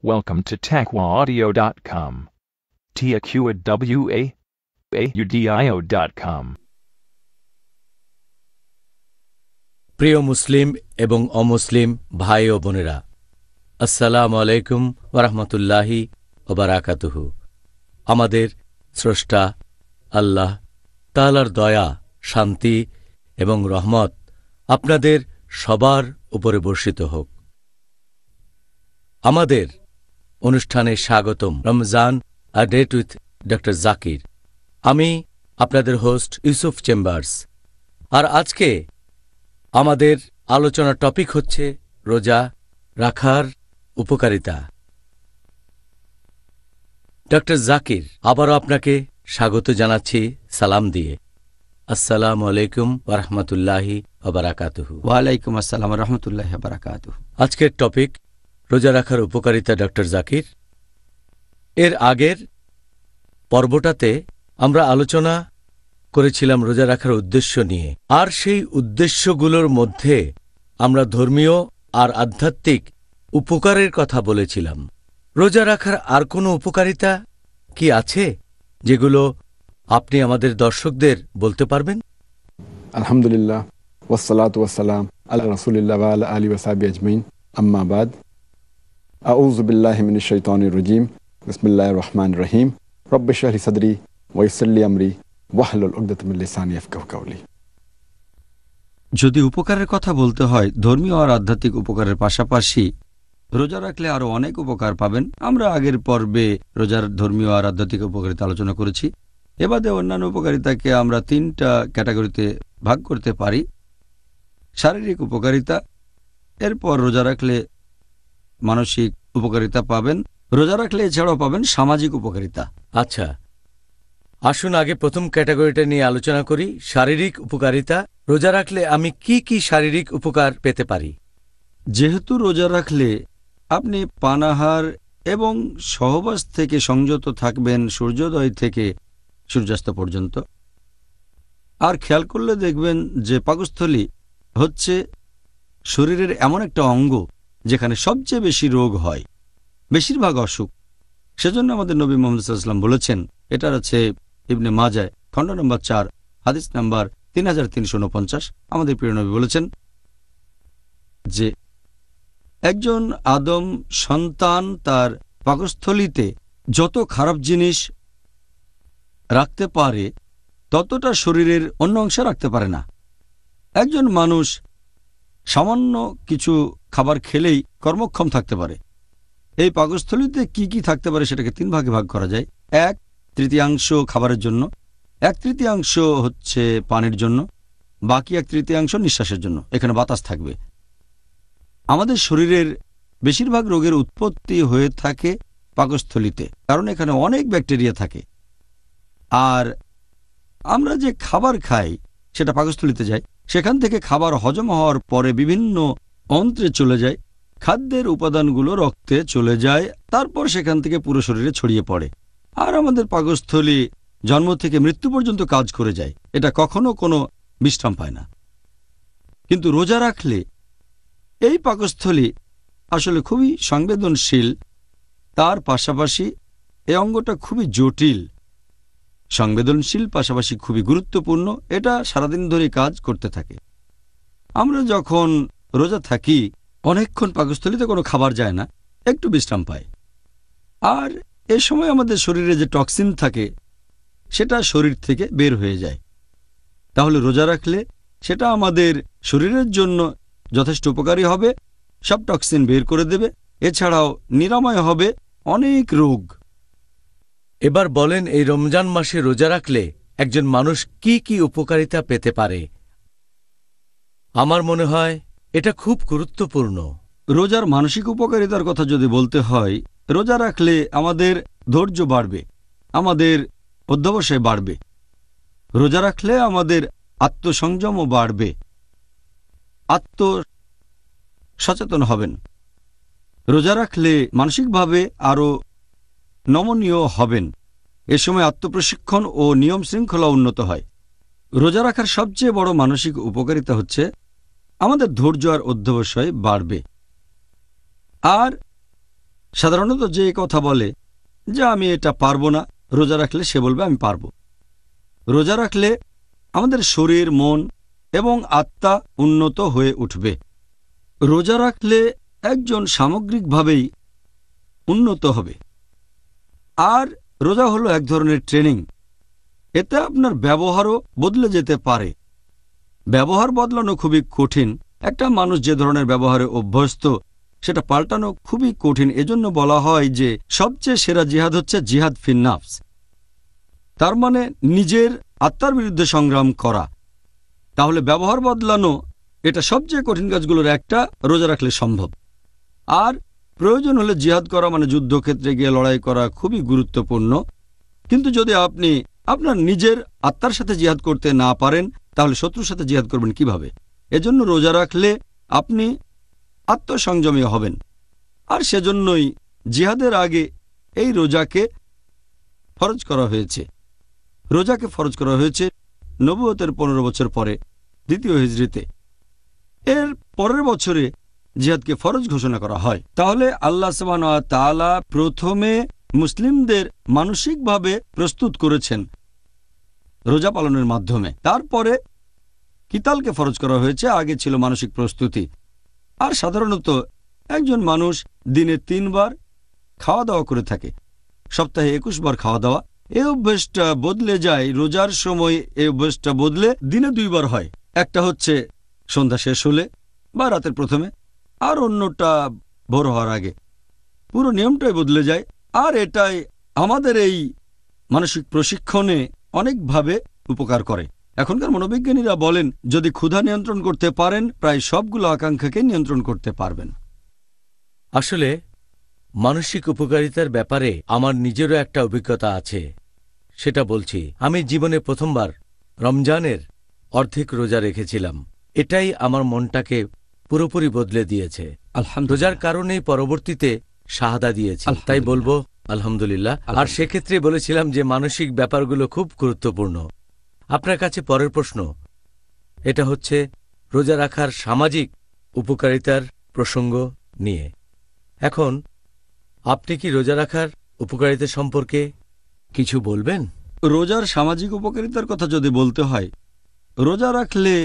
Welcome to TaqwaAudio.com. TaqwaAudio.com. প্রিয় মুসলিম এবং অমুসলিম ভাই ও বোনেরা, আসসালামু আলাইকুম ওয়া রাহমাতুল্লাহি ওয়া বারাকাতুহু। আমাদের স্রষ্টা আল্লাহ তাআলার দয়া, শান্তি এবং রহমত আপনাদের সবার উপরে বর্ষিত হোক। আমাদের অনুষ্ঠানে স্বাগতম। Ramzan a date with doctor Zakir. আমি আপনাদের হোস্ট ইউসুফ চেম্বার্স। আর আজকে আমাদের আলোচনার টপিক হচ্ছে রোজা রাখার উপকারিতা। ডক্টর জাকির, আবারও আপনাকে স্বাগত জানাচ্ছি সালাম দিয়ে। আসসালামু আলাইকুম ওয়া রাহমাতুল্লাহি ওয়া বারাকাতুহু। ওয়ালাইকুম আসসালাম ওয়া রাহমাতুল্লাহি ওয়া বারাকাতুহু। আজকের টপিক রোজা রাখার উপকারিতা। ডক্টর জাকির, এর আগের পর্বটাতে আমরা আলোচনা করেছিলাম রোজা রাখার উদ্দেশ্য নিয়ে, আর সেই উদ্দেশ্যগুলোর মধ্যে আমরা ধর্মীয় আর আধ্যাত্মিক উপকারের কথা বলেছিলাম। রোজা রাখার আর কোনো উপকারিতা কি আছে যেগুলো আপনি আমাদের দর্শকদের বলতে পারবেন? আলহামদুলিল্লাহ, ওয়াসসালাতু ওয়াসসালাম আলা রাসূলিল্লাহ ওয়া আলা আলিহি ওয়া সাহবিহি আজমাইন, আম্মা বাদ। আউযু বিল্লাহি মিনাশ শাইতানির রাজীম। বিসমিল্লাহির রহমানির রহিম। রব্বি ইশরাহ লি সাদরি ওয়া ইয়াসসির লি আমরি ওয়াহলুল উকদাতাম মিন লিসানি ইয়াফকাহু কাওলি। যদি উপকারের কথা বলতে হয়, ধর্মীয় আর আধ্যাত্মিক উপকারের পাশাপাশি রোজা রাখলে আরও অনেক উপকার পাবেন। আমরা আগের পর্বে রোজার ধর্মীয় আর আধ্যাত্মিক উপকারিতা আলোচনা করেছি। এবারে অন্যান্য উপকারিতাকে আমরা তিনটা ক্যাটাগরিতে ভাগ করতে পারি। শারীরিক উপকারিতা, এরপর রোজা রাখলে মানসিক উপকারিতা পাবেন, রোজা রাখলে এছাড়াও পাবেন সামাজিক উপকারিতা। আচ্ছা, আসুন আগে প্রথম ক্যাটাগরিটা নিয়ে আলোচনা করি, শারীরিক উপকারিতা। রোজা রাখলে আমি কি কি শারীরিক উপকার পেতে পারি? যেহেতু রোজা রাখলে আপনি পানাহার এবং সহবাস থেকে সংযত থাকবেন সূর্যোদয় থেকে সূর্যাস্ত পর্যন্ত। আর খেয়াল করলে দেখবেন যে পাকস্থলী হচ্ছে শরীরের এমন একটা অঙ্গ যেখানে সবচেয়ে বেশি রোগ হয়, বেশিরভাগ অসুখ। সেজন্য আমাদের নবী মুহাম্মদ সাল্লাল্লাহু আলাইহি ওয়াসাল্লাম বলেছেন, এটার আছে ইবনে মাজাহ খণ্ড নম্বর 4 হাদিস নাম্বার 3349। আমাদের প্রিয় নবী বলেছেন যে একজন আদম সন্তান তার পাকস্থলীতে যত খারাপ জিনিস রাখতে পারে ততটা শরীরের অন্য অংশে রাখতে পারে না। একজন মানুষ সামান্য কিছু খাবার খেলেই কর্মক্ষম থাকতে পারে। এই পাকস্থলীতে কি কি থাকতে পারে সেটাকে তিন ভাগে ভাগ করা যায়। 1/3 খাবারের জন্য, 1/3 হচ্ছে পানির জন্য, বাকি 1/3 নিঃশ্বাসের জন্য। এখানে বাতাস থাকবে। আমাদের শরীরের বেশিরভাগ রোগের উৎপত্তি হয়ে থাকে পাকস্থলীতে, কারণ এখানে অনেক ব্যাকটেরিয়া থাকে। আর আমরা যে খাবার খাই সেটা পাকস্থলীতে যায়, সেখান থেকে খাবার হজম হওয়ার পরে বিভিন্ন অন্ত্রে চলে যায়, খাদ্যের উপাদানগুলো রক্তে চলে যায়, তারপর সেখান থেকে পুরো শরীরে ছড়িয়ে পড়ে। আর আমাদের পাকস্থলী জন্ম থেকে মৃত্যু পর্যন্ত কাজ করে যায়, এটা কখনো কোনো বিশ্রাম পায় না। কিন্তু রোজা রাখলে এই পাকস্থলী আসলে খুবই সংবেদনশীল, তার পাশাপাশি এই অঙ্গটা খুবই জটিল। সংবেদনশীল পাশাপাশি খুবই গুরুত্বপূর্ণ, এটা সারাদিন ধরে কাজ করতে থাকে। আমরা যখন রোজা থাকি অনেকক্ষণ পাকস্থলীতে কোনো খাবার যায় না, একটু বিশ্রাম পায়। আর এ সময় আমাদের শরীরে যে টক্সিন থাকে সেটা শরীর থেকে বের হয়ে যায়। তাহলে রোজা রাখলে সেটা আমাদের শরীরের জন্য যথেষ্ট উপকারী হবে, সব টক্সিন বের করে দেবে, এছাড়াও নিরাময় হবে অনেক রোগ। এবার বলেন, এই রমজান মাসে রোজা রাখলে একজন মানুষ কি কি উপকারিতা পেতে পারে? আমার মনে হয় এটা খুব গুরুত্বপূর্ণ। রোজার মানসিক উপকারিতার কথা যদি বলতে হয়, রোজা রাখলে আমাদের ধৈর্য বাড়বে, আমাদের অধ্যবসায় বাড়বে। রোজা রাখলে আমাদের আত্মসংযমও বাড়বে, আত্মসচেতন হবেন। রোজা রাখলে মানসিকভাবে আরও নমনীয় হবেন। এ সময় আত্মপ্রশিক্ষণ ও নিয়ম শৃঙ্খলা উন্নত হয়। রোজা রাখার সবচেয়ে বড় মানসিক উপকারিতা হচ্ছে আমাদের ধৈর্য আর অধ্যবসায় বাড়বে। আর সাধারণত যে কথা বলে যে আমি এটা পারবো না, রোজা রাখলে সে বলবে আমি পারবো। রোজা রাখলে আমাদের শরীর, মন এবং আত্মা উন্নত হয়ে উঠবে। রোজা রাখলে একজন সামগ্রিকভাবেই উন্নত হবে। আর রোজা হলো এক ধরনের ট্রেনিং। এতে আপনার ব্যবহারও বদলে যেতে পারে। ব্যবহার বদলানো খুবই কঠিন। একটা মানুষ যে ধরনের ব্যবহারে অভ্যস্ত সেটা পাল্টানো খুবই কঠিন। এজন্য বলা হয় যে সবচেয়ে সেরা জিহাদ হচ্ছে জিহাদ ফিন নাফস। তার মানে নিজের আত্মার বিরুদ্ধে সংগ্রাম করা। তাহলে ব্যবহার বদলানো এটা সবচেয়ে কঠিন কাজগুলোর একটা, রোজা রাখলে সম্ভব। আর প্রয়োজন হলে জিহাদ করা মানে যুদ্ধক্ষেত্রে গিয়ে লড়াই করা খুবই গুরুত্বপূর্ণ। কিন্তু যদি আপনি আপনার নিজের আত্মার সাথে জিহাদ করতে না পারেন তাহলে শত্রুর সাথে জিহাদ করবেন কিভাবে? এজন্য রোজা রাখলে আপনি আত্মসংযমী হবেন। আর সেজন্যই জিহাদের আগে এই রোজাকে ফরজ করা হয়েছে। রোজাকে ফরজ করা হয়েছে নবুয়তের 15 বছর পরে, দ্বিতীয় হিজরিতে। এর পরের বছরে জিহাদকে ফরজ ঘোষণা করা হয়। তাহলে আল্লাহ সুবহানাহু ওয়া তাআলা প্রথমে মুসলিমদের মানসিকভাবে প্রস্তুত করেছেন রোজা পালনের মাধ্যমে। তারপরে কিতালকে ফরজ করা হয়েছে। আগে ছিল মানসিক প্রস্তুতি। আর সাধারণত একজন মানুষ দিনে 3 বার খাওয়া দাওয়া করে থাকে, সপ্তাহে 21 বার খাওয়া দাওয়া। এই অভ্যেসটা বদলে যায়। রোজার সময় এই অভ্যেসটা বদলে দিনে 2 বার হয়। একটা হচ্ছে সন্ধ্যা শেষ হলে বা রাতের প্রথমে, আর অন্যটা ভোর হওয়ার আগে। পুরো নিয়মটাই বদলে যায়। আর এটাই আমাদের এই মানসিক প্রশিক্ষণে অনেকভাবে উপকার করে। এখনকার মনোবিজ্ঞানীরা বলেন যদি ক্ষুধা নিয়ন্ত্রণ করতে পারেন প্রায় সবগুলো আকাঙ্ক্ষাকে নিয়ন্ত্রণ করতে পারবেন। আসলে মানসিক উপকারিতার ব্যাপারে আমার নিজেরও একটা অভিজ্ঞতা আছে, সেটা বলছি। আমি জীবনে প্রথমবার রমজানের অর্ধেক রোজা রেখেছিলাম। এটাই আমার মনটাকে পুরোপুরি বদলে দিয়েছে। রোজার কারণেই পরবর্তীতে শাহাদা দিয়েছি। তাই বলবো আলহামদুলিল্লাহ। আর সেক্ষেত্রে বলেছিলাম যে মানসিক ব্যাপারগুলো খুব গুরুত্বপূর্ণ। আপনার কাছে পরের প্রশ্ন, এটা হচ্ছে রোজা রাখার সামাজিক উপকারিতার প্রসঙ্গ নিয়ে। এখন আপনি কি রোজা রাখার উপকারিতা সম্পর্কে কিছু বলবেন? রোজার সামাজিক উপকারিতার কথা যদি বলতে হয়, রোজা রাখলে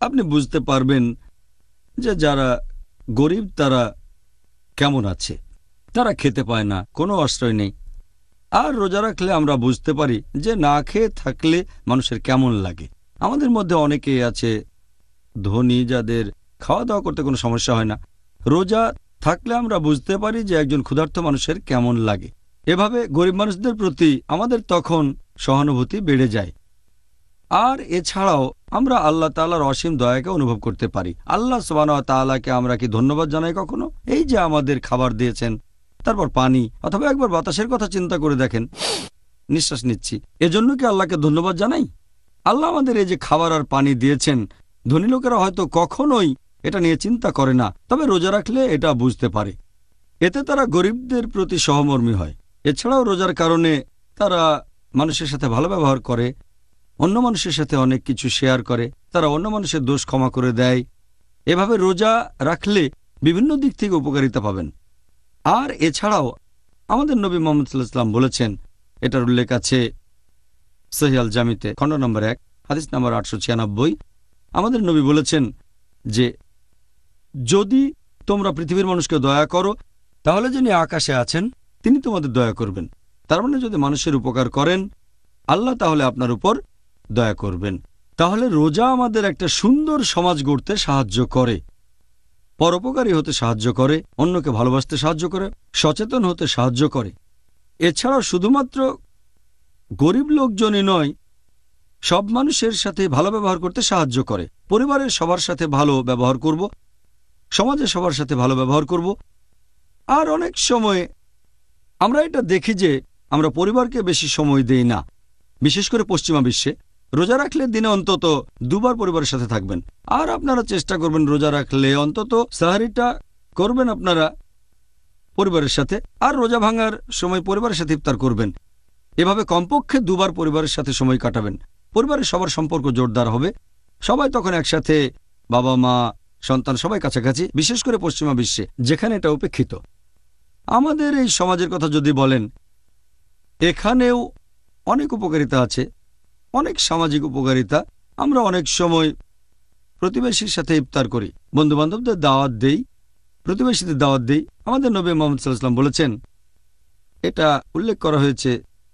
আপনি বুঝতে পারবেন যে যারা গরিব তারা কেমন আছে। তারা খেতে পায় না, কোনো আশ্রয় নেই। আর রোজা রাখলে আমরা বুঝতে পারি যে না খেয়ে থাকলে মানুষের কেমন লাগে। আমাদের মধ্যে অনেকেই আছে ধনী, যাদের খাওয়া দাওয়া করতে কোনো সমস্যা হয় না। রোজা থাকলে আমরা বুঝতে পারি যে একজন ক্ষুধার্ত মানুষের কেমন লাগে। এভাবে গরিব মানুষদের প্রতি আমাদের তখন সহানুভূতি বেড়ে যায়। আর এছাড়াও আমরা আল্লাহ তাআলার অসীম দয়াকে অনুভব করতে পারি। আল্লাহ সুবহানাহু ওয়া তাআলাকে আমরা কি ধন্যবাদ জানাই কখনো? এই যে আমাদের খাবার দিয়েছেন, তারপর পানি, অথবা একবার বাতাসের কথা চিন্তা করে দেখেন, নিঃশ্বাস নিচ্ছি, এজন্য কি আল্লাহকে ধন্যবাদ জানাই? আল্লাহ আমাদের এই যে খাবার আর পানি দিয়েছেন, ধনী লোকেরা হয়তো কখনোই এটা নিয়ে চিন্তা করে না, তবে রোজা রাখলে এটা বুঝতে পারে। এতে তারা গরিবদের প্রতি সহমর্মী হয়। এছাড়াও রোজার কারণে তারা মানুষের সাথে ভালো ব্যবহার করে, অন্য মানুষের সাথে অনেক কিছু শেয়ার করে, তারা অন্য মানুষের দোষ ক্ষমা করে দেয়। এভাবে রোজা রাখলে বিভিন্ন দিক থেকে উপকারিতা পাবেন। আর এছাড়াও আমাদের নবী মুহাম্মদ সাল্লাল্লাহু আলাইহি ওয়াসাল্লাম বলেছেন, এটার উল্লেখ আছে সহিহ আল জামিতে খণ্ড নম্বর 1 হাদিস নম্বর 896। আমাদের নবী বলেছেন যে যদি তোমরা পৃথিবীর মানুষকে দয়া করো তাহলে যিনি আকাশে আছেন তিনি তোমাদের দয়া করবেন। তার মানে যদি মানুষের উপকার করেন আল্লাহ তাহলে আপনার উপর দয়া করবেন। তাহলে রোজা আমাদের একটা সুন্দর সমাজ গড়তে সাহায্য করে, পরোপকারী হতে সাহায্য করে, অন্যকে ভালোবাসতে সাহায্য করে, সচেতন হতে সাহায্য করে। এছাড়াও শুধুমাত্র গরিব লোকজনই নয়, সব মানুষের সাথে ভালো ব্যবহার করতে সাহায্য করে। পরিবারের সবার সাথে ভালো ব্যবহার করব, সমাজে সবার সাথে ভালো ব্যবহার করব। আর অনেক সময় আমরা এটা দেখি যে আমরা পরিবারকে বেশি সময় দেই না, বিশেষ করে পশ্চিমা বিশ্বে। রোজা রাখলে দিনে অন্তত 2 বার পরিবারের সাথে থাকবেন। আর আপনারা চেষ্টা করবেন রোজা রাখলে অন্তত সাহারিটা করবেন আপনারা পরিবারের সাথে, আর রোজা ভাঙার সময় পরিবারের সাথে ইফতার করবেন। এভাবে কমপক্ষে 2 বার পরিবারের সাথে সময় কাটাবেন। পরিবারের সবার সম্পর্ক জোরদার হবে, সবাই তখন একসাথে, বাবা মা সন্তান সবাই কাছাকাছি, বিশেষ করে পশ্চিমা বিশ্বে যেখানে এটা উপেক্ষিত। আমাদের এই সমাজের কথা যদি বলেন, এখানেও অনেক উপকারিতা আছে, অনেক সামাজিক উপকারিতা। আমরা অনেক সময় প্রতিবেশীর সাথে ইফতার করি, বন্ধুবান্ধবদের দাওয়াত দেই, প্রতিবেশীদের দাওয়াত দেই। আমাদের নবী মুহাম্মদ সাল্লাল্লাহু আলাইহি ওয়াসাল্লাম বলেছেন, এটা উল্লেখ করা হয়েছে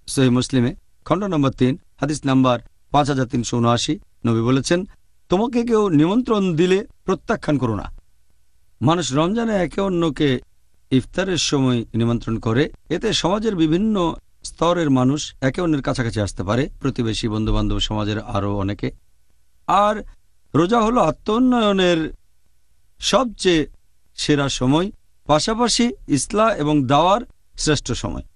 সহিহ মুসলিমে, খণ্ড নম্বর 3, হাদিস নাম্বার 5379। নবী বলেছেন, তোমাকে কেউ নিমন্ত্রণ দিলে প্রত্যাখ্যান করো না। মানুষ রমজানে একে অন্যকে ইফতারের সময় নিমন্ত্রণ করে, এতে সমাজের বিভিন্ন স্তরের মানুষ একে অন্যের কাছাকাছি আসতে পারে, প্রতিবেশী, বন্ধুবান্ধব, সমাজের আরও অনেকে। আর রোজা হলো আত্মোন্নয়নের সবচেয়ে সেরা সময়, পাশাপাশি ইসলাহ এবং দাওয়ার শ্রেষ্ঠ সময়।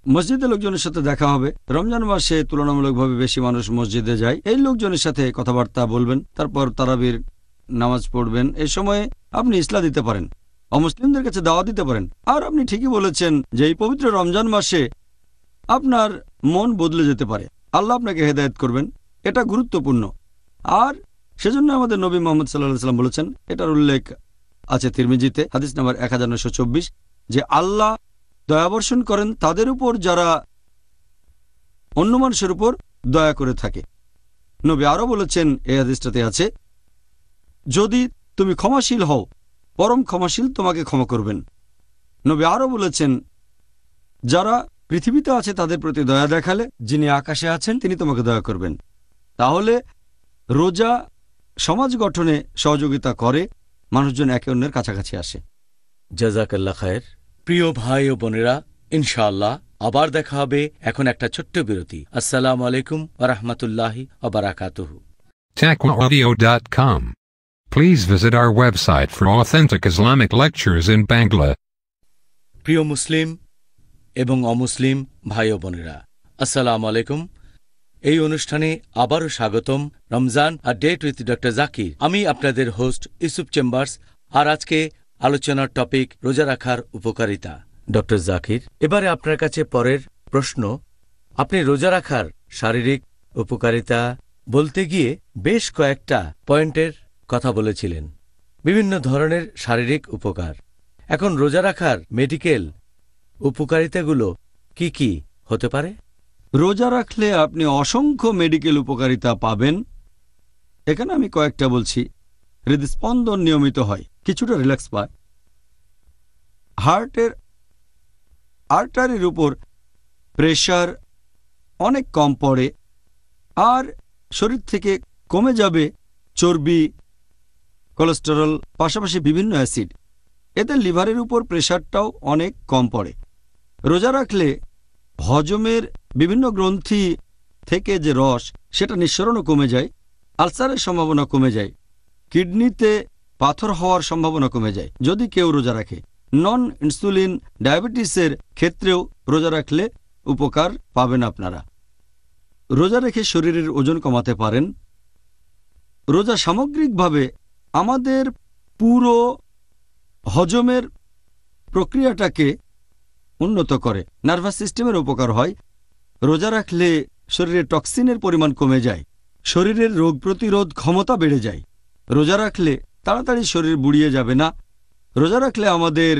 মসজিদে লোকজনের সাথে দেখা হবে। রমজান মাসে তুলনামূলকভাবে বেশি মানুষ মসজিদে যায়। এই লোকজনের সাথে কথাবার্তা বলবেন, তারপর তারাবির নামাজ পড়বেন। এই সময়ে আপনি ইসলাহ দিতে পারেন, অমুসলিমদের কাছে দাওয়াত দিতে পারেন। আর আপনি ঠিকই বলেছেন যে এই পবিত্র রমজান মাসে আপনার মন বদলে যেতে পারে, আল্লাহ আপনাকে হেদায়েত করবেন। এটা গুরুত্বপূর্ণ। আর সেজন্য আমাদের নবী মুহাম্মদ সাল্লাল্লাহু আলাইহি ওয়াসাল্লাম বলেছেন, এটার উল্লেখ আছে তিরমিজিতে, হাদিস নাম্বার 1924, যে আল্লাহ দয়াবর্ষণ করেন তাদের উপর যারা অন্য মানুষের উপর দয়া করে থাকে। নবী আরও বলেছেন, এই হাদিসটাতে আছে, যদি তুমি ক্ষমাশীল হও, পরম ক্ষমাশীল তোমাকে ক্ষমা করবেন। নবী আরও বলেছেন, যারা পৃথিবীতে আছে তাদের প্রতি দয়া দেখালে যিনি আকাশে আছেন তিনি তোমাকে দয়া করবেন। তাহলে রোজা সমাজ গঠনে সহযোগিতা করে, মানুষজন একে অন্যের কাছাকাছি আসে। জাযাকাল্লাহ খায়ের। প্রিয় ভাই ও বোনেরা, ইনশাআল্লাহ আবার দেখা হবে। এখন একটা ছোট্ট বিরতি। আসসালামু আলাইকুম ওয়া রাহমাতুল্লাহি ওয়া বারাকাতুহু। TaqwaAudio.com. Please visit our website for authentic Islamic lectures in Bangla. প্রিয় মুসলিম এবং অমুসলিম ভাই ও বোনেরা, আসসালামু আলাইকুম। এই অনুষ্ঠানে আবারও স্বাগতম। রমজান আর ডেট উইথ ডক্টর জাকির। আমি আপনাদের হোস্ট ইউসুফ চেম্বার্স। আর আজকে আলোচনার টপিক রোজা রাখার উপকারিতা। ডক্টর জাকির, এবারে আপনার কাছে পরের প্রশ্ন। আপনি রোজা রাখার শারীরিক উপকারিতা বলতে গিয়ে বেশ কয়েকটা পয়েন্টের কথা বলেছিলেন, বিভিন্ন ধরনের শারীরিক উপকার। এখন রোজা রাখার মেডিকেল উপকারিতাগুলো কি কি হতে পারে? রোজা রাখলে আপনি অসংখ্য মেডিকেল উপকারিতা পাবেন। এখানে আমি কয়েকটা বলছি। হৃদস্পন্দন নিয়মিত হয়, কিছুটা রিল্যাক্স পায়, হার্টের আর্টারির উপর প্রেশার অনেক কম পড়ে, আর শরীর থেকে কমে যাবে চর্বি, কোলেস্টেরল, পাশাপাশি বিভিন্ন অ্যাসিড। এতে লিভারের উপর প্রেশারটাও অনেক কম পড়ে। রোজা রাখলে হজমের বিভিন্ন গ্রন্থি থেকে যে রস, সেটা নিঃসরণও কমে যায়, আলসারের সম্ভাবনা কমে যায়, কিডনিতে পাথর হওয়ার সম্ভাবনা কমে যায় যদি কেউ রোজা রাখে। নন ইনসুলিন ডায়াবেটিসের ক্ষেত্রেও রোজা রাখলে উপকার পাবেন আপনারা। রোজা রেখে শরীরের ওজন কমাতে পারেন। রোজা সামগ্রিকভাবে আমাদের পুরো হজমের প্রক্রিয়াটাকে উন্নত করে, নার্ভাস সিস্টেমের উপকার হয়। রোজা রাখলে শরীরে টক্সিনের পরিমাণ কমে যায়, শরীরের রোগ প্রতিরোধ ক্ষমতা বেড়ে যায়। রোজা রাখলে তাড়াতাড়ি শরীর বুড়িয়ে যাবে না। রোজা রাখলে আমাদের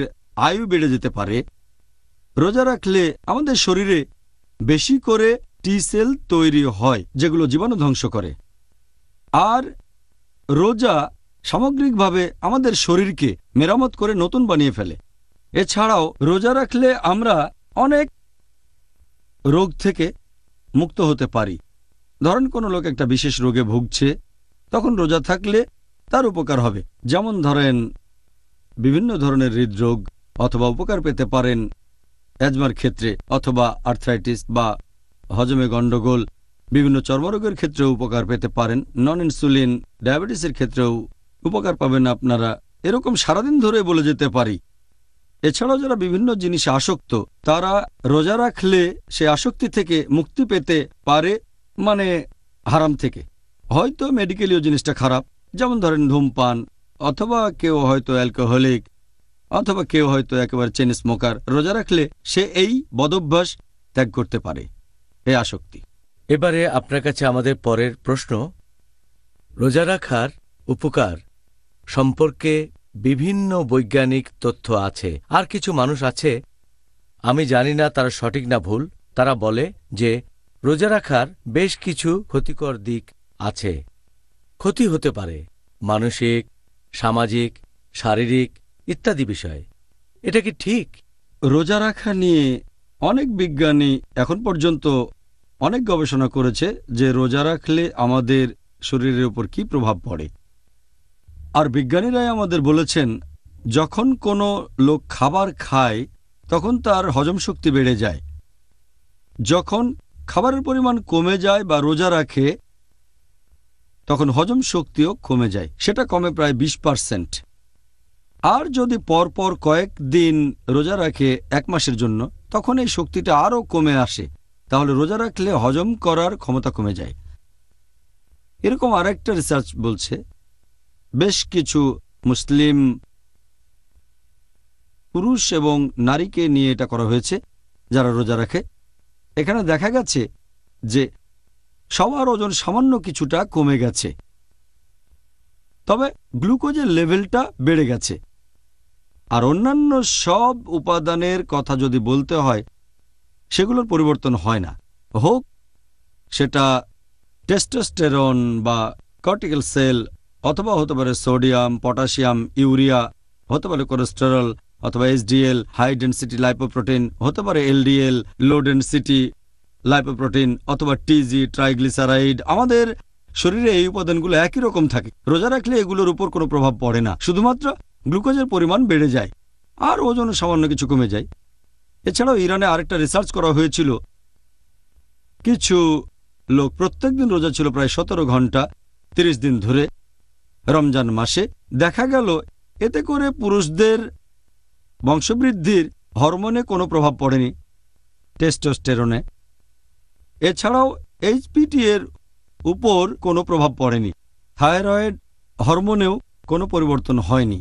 আয়ু বেড়ে যেতে পারে। রোজা রাখলে আমাদের শরীরে বেশি করে টি সেল তৈরি হয়, যেগুলো জীবাণু ধ্বংস করে। আর রোজা সামগ্রিকভাবে আমাদের শরীরকে মেরামত করে নতুন বানিয়ে ফেলে। এছাড়াও রোজা রাখলে আমরা অনেক রোগ থেকে মুক্ত হতে পারি। ধরেন কোনো লোক একটা বিশেষ রোগে ভুগছে, তখন রোজা থাকলে তার উপকার হবে। যেমন ধরেন বিভিন্ন ধরনের হৃদরোগ, অথবা উপকার পেতে পারেন অ্যাজমার ক্ষেত্রে, অথবা আর্থ্রাইটিস বা হজমে গণ্ডগোল, বিভিন্ন চর্মরোগের ক্ষেত্রেও উপকার পেতে পারেন। নন ইনসুলিন ডায়াবেটিসের ক্ষেত্রেও উপকার পাবেন আপনারা। এরকম সারাদিন ধরে বলে যেতে পারি। এছাড়াও যারা বিভিন্ন জিনিসে আসক্ত, তারা রোজা রাখলে সে আসক্তি থেকে মুক্তি পেতে পারে, মানে হারাম থেকে। হয়তো মেডিকেলীয় জিনিসটা খারাপ, যেমন ধরেন ধূমপান, অথবা কেউ হয়তো অ্যালকোহলিক, অথবা কেউ হয়তো একেবারে চেন স্মোকার। রোজা রাখলে সে এই বদভ্যাস ত্যাগ করতে পারে, এই আসক্তি। এবারে আপনার কাছে আমাদের পরের প্রশ্ন। রোজা রাখার উপকার সম্পর্কে বিভিন্ন বৈজ্ঞানিক তথ্য আছে। আর কিছু মানুষ আছে, আমি জানি না তারা সঠিক না ভুল, তারা বলে যে রোজা রাখার বেশ কিছু ক্ষতিকর দিক আছে। ক্ষতি হতে পারে মানসিক, সামাজিক, শারীরিক ইত্যাদি বিষয়। এটা কি ঠিক? রোজা রাখা নিয়ে অনেক বিজ্ঞানী এখন পর্যন্ত অনেক গবেষণা করেছে যে রোজা রাখলে আমাদের শরীরের উপর কি প্রভাব পড়ে। আর বিজ্ঞানীরাই আমাদের বলেছেন, যখন কোনো লোক খাবার খায় তখন তার হজম শক্তি বেড়ে যায়। যখন খাবারের পরিমাণ কমে যায় বা রোজা রাখে তখন হজম শক্তিও কমে যায়, সেটা কমে প্রায় 20%। আর যদি পরপর কয়েকদিন রোজা রাখে 1 মাসের জন্য, তখন এই শক্তিটা আরও কমে আসে। তাহলে রোজা রাখলে হজম করার ক্ষমতা কমে যায়। এরকম আরেকটা রিসার্চ বলছে, বেশ কিছু মুসলিম পুরুষ এবং নারীকে নিয়ে এটা করা হয়েছে যারা রোজা রাখে। এখানে দেখা গেছে যে সবার ওজন সামান্য কিছুটা কমে গেছে, তবে গ্লুকোজের লেভেলটা বেড়ে গেছে। আর অন্যান্য সব উপাদানের কথা যদি বলতে হয়, সেগুলোর পরিবর্তন হয় না। হোক সেটা টেস্টোস্টেরন বা কর্টিক্যাল সেল, অথবা হতে পারে সোডিয়াম, পটাশিয়াম, ইউরিয়া, হতে পারে কোলেস্টেরল, অথবা এইচডিএল, হাই ডেন্সিটি লাইপোপ্রোটিন, হতে পারে এলডিএল, লো ডেন্সিটি লাইপোপ্রোটিন, অথবা টিজি, ট্রাইগ্লিসারাইড। আমাদের শরীরে এই উপাদানগুলো একই রকম থাকে। রোজা রাখলে এগুলোর উপর কোনো প্রভাব পড়ে না, শুধুমাত্র গ্লুকোজের পরিমাণ বেড়ে যায় আর ওজন সামান্য কিছু কমে যায়। এছাড়াও ইরানে আরেকটা রিসার্চ করা হয়েছিল। কিছু লোক প্রত্যেকদিন রোজা ছিল প্রায় 17 ঘন্টা 30 দিন ধরে রমজান মাসে। দেখা গেল এতে করে পুরুষদের বংশবৃদ্ধির হরমোনে কোনো প্রভাব পড়েনি, টেস্টোস্টেরনে। এছাড়াও এইচপিটি এর উপর কোনো প্রভাব পড়েনি, থাইরয়েড হরমোনেও কোনো পরিবর্তন হয়নি।